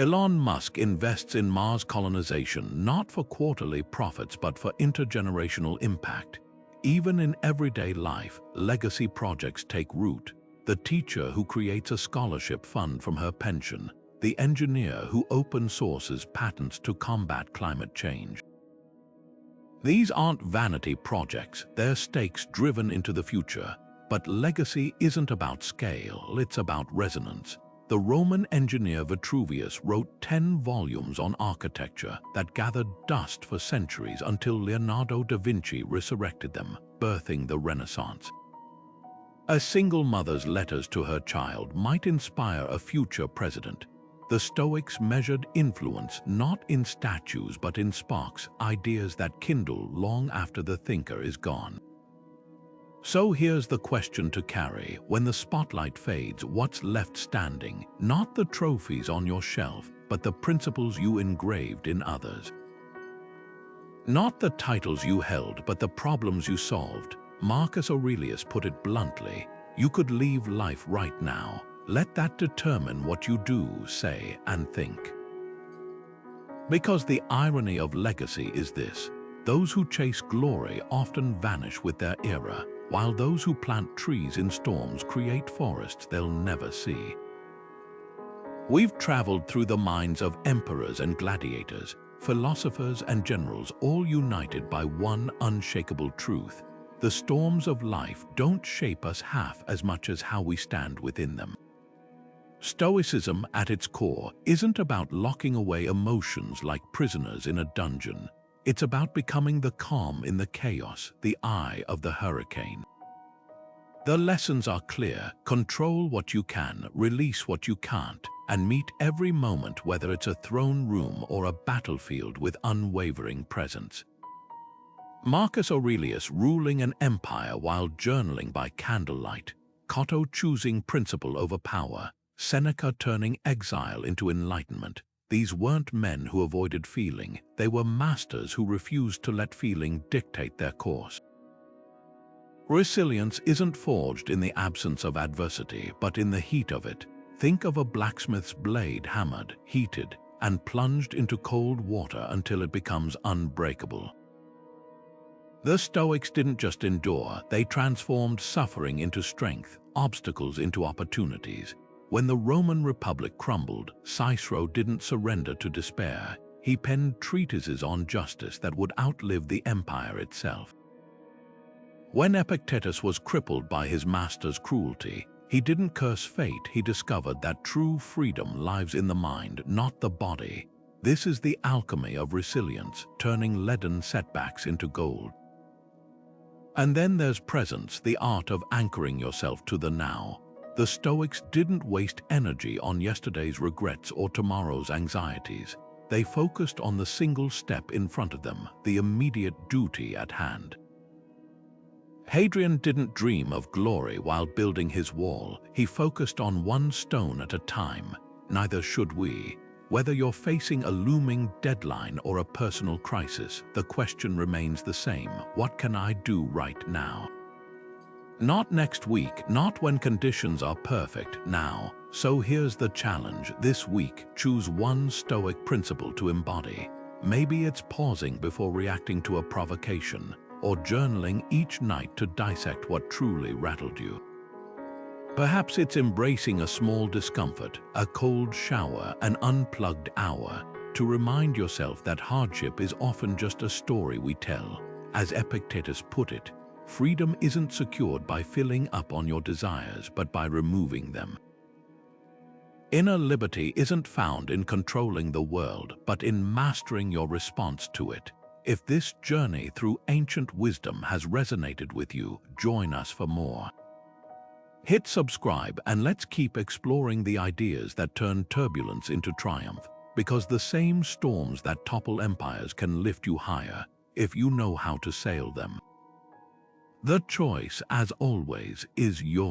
Elon Musk invests in Mars colonization not for quarterly profits but for intergenerational impact. Even in everyday life, legacy projects take root. The teacher who creates a scholarship fund from her pension, the engineer who open sources patents to combat climate change. These aren't vanity projects, they're stakes driven into the future. But legacy isn't about scale, it's about resonance. The Roman engineer Vitruvius wrote 10 volumes on architecture that gathered dust for centuries until Leonardo da Vinci resurrected them, birthing the Renaissance. A single mother's letters to her child might inspire a future president. The Stoics measured influence not in statues but in sparks, ideas that kindle long after the thinker is gone. So here's the question to carry. When the spotlight fades, what's left standing? Not the trophies on your shelf, but the principles you engraved in others. Not the titles you held, but the problems you solved. Marcus Aurelius put it bluntly, "You could leave life right now. Let that determine what you do, say, and think." Because the irony of legacy is this: those who chase glory often vanish with their era, while those who plant trees in storms create forests they'll never see. We've traveled through the minds of emperors and gladiators, philosophers and generals, all united by one unshakable truth: the storms of life don't shape us half as much as how we stand within them. Stoicism, at its core, isn't about locking away emotions like prisoners in a dungeon. It's about becoming the calm in the chaos, the eye of the hurricane. The lessons are clear: control what you can, release what you can't, and meet every moment, whether it's a throne room or a battlefield, with unwavering presence. Marcus Aurelius ruling an empire while journaling by candlelight, Cato choosing principle over power, Seneca turning exile into enlightenment. These weren't men who avoided feeling, they were masters who refused to let feeling dictate their course. Resilience isn't forged in the absence of adversity, but in the heat of it. Think of a blacksmith's blade hammered, heated, and plunged into cold water until it becomes unbreakable. The Stoics didn't just endure, they transformed suffering into strength, obstacles into opportunities. When the Roman Republic crumbled, Cicero didn't surrender to despair. He penned treatises on justice that would outlive the empire itself. When Epictetus was crippled by his master's cruelty, he didn't curse fate, he discovered that true freedom lies in the mind, not the body. This is the alchemy of resilience, turning leaden setbacks into gold. And then there's presence, the art of anchoring yourself to the now. The Stoics didn't waste energy on yesterday's regrets or tomorrow's anxieties. They focused on the single step in front of them, the immediate duty at hand. Hadrian didn't dream of glory while building his wall. He focused on one stone at a time. Neither should we. Whether you're facing a looming deadline or a personal crisis, the question remains the same: what can I do right now? Not next week, not when conditions are perfect, now. So here's the challenge. This week, choose one Stoic principle to embody. Maybe it's pausing before reacting to a provocation, or journaling each night to dissect what truly rattled you. Perhaps it's embracing a small discomfort, a cold shower, an unplugged hour, to remind yourself that hardship is often just a story we tell. As Epictetus put it, freedom isn't secured by filling up on your desires, but by removing them. Inner liberty isn't found in controlling the world, but in mastering your response to it. If this journey through ancient wisdom has resonated with you, join us for more. Hit subscribe and let's keep exploring the ideas that turn turbulence into triumph, because the same storms that topple empires can lift you higher if you know how to sail them. The choice, as always, is yours.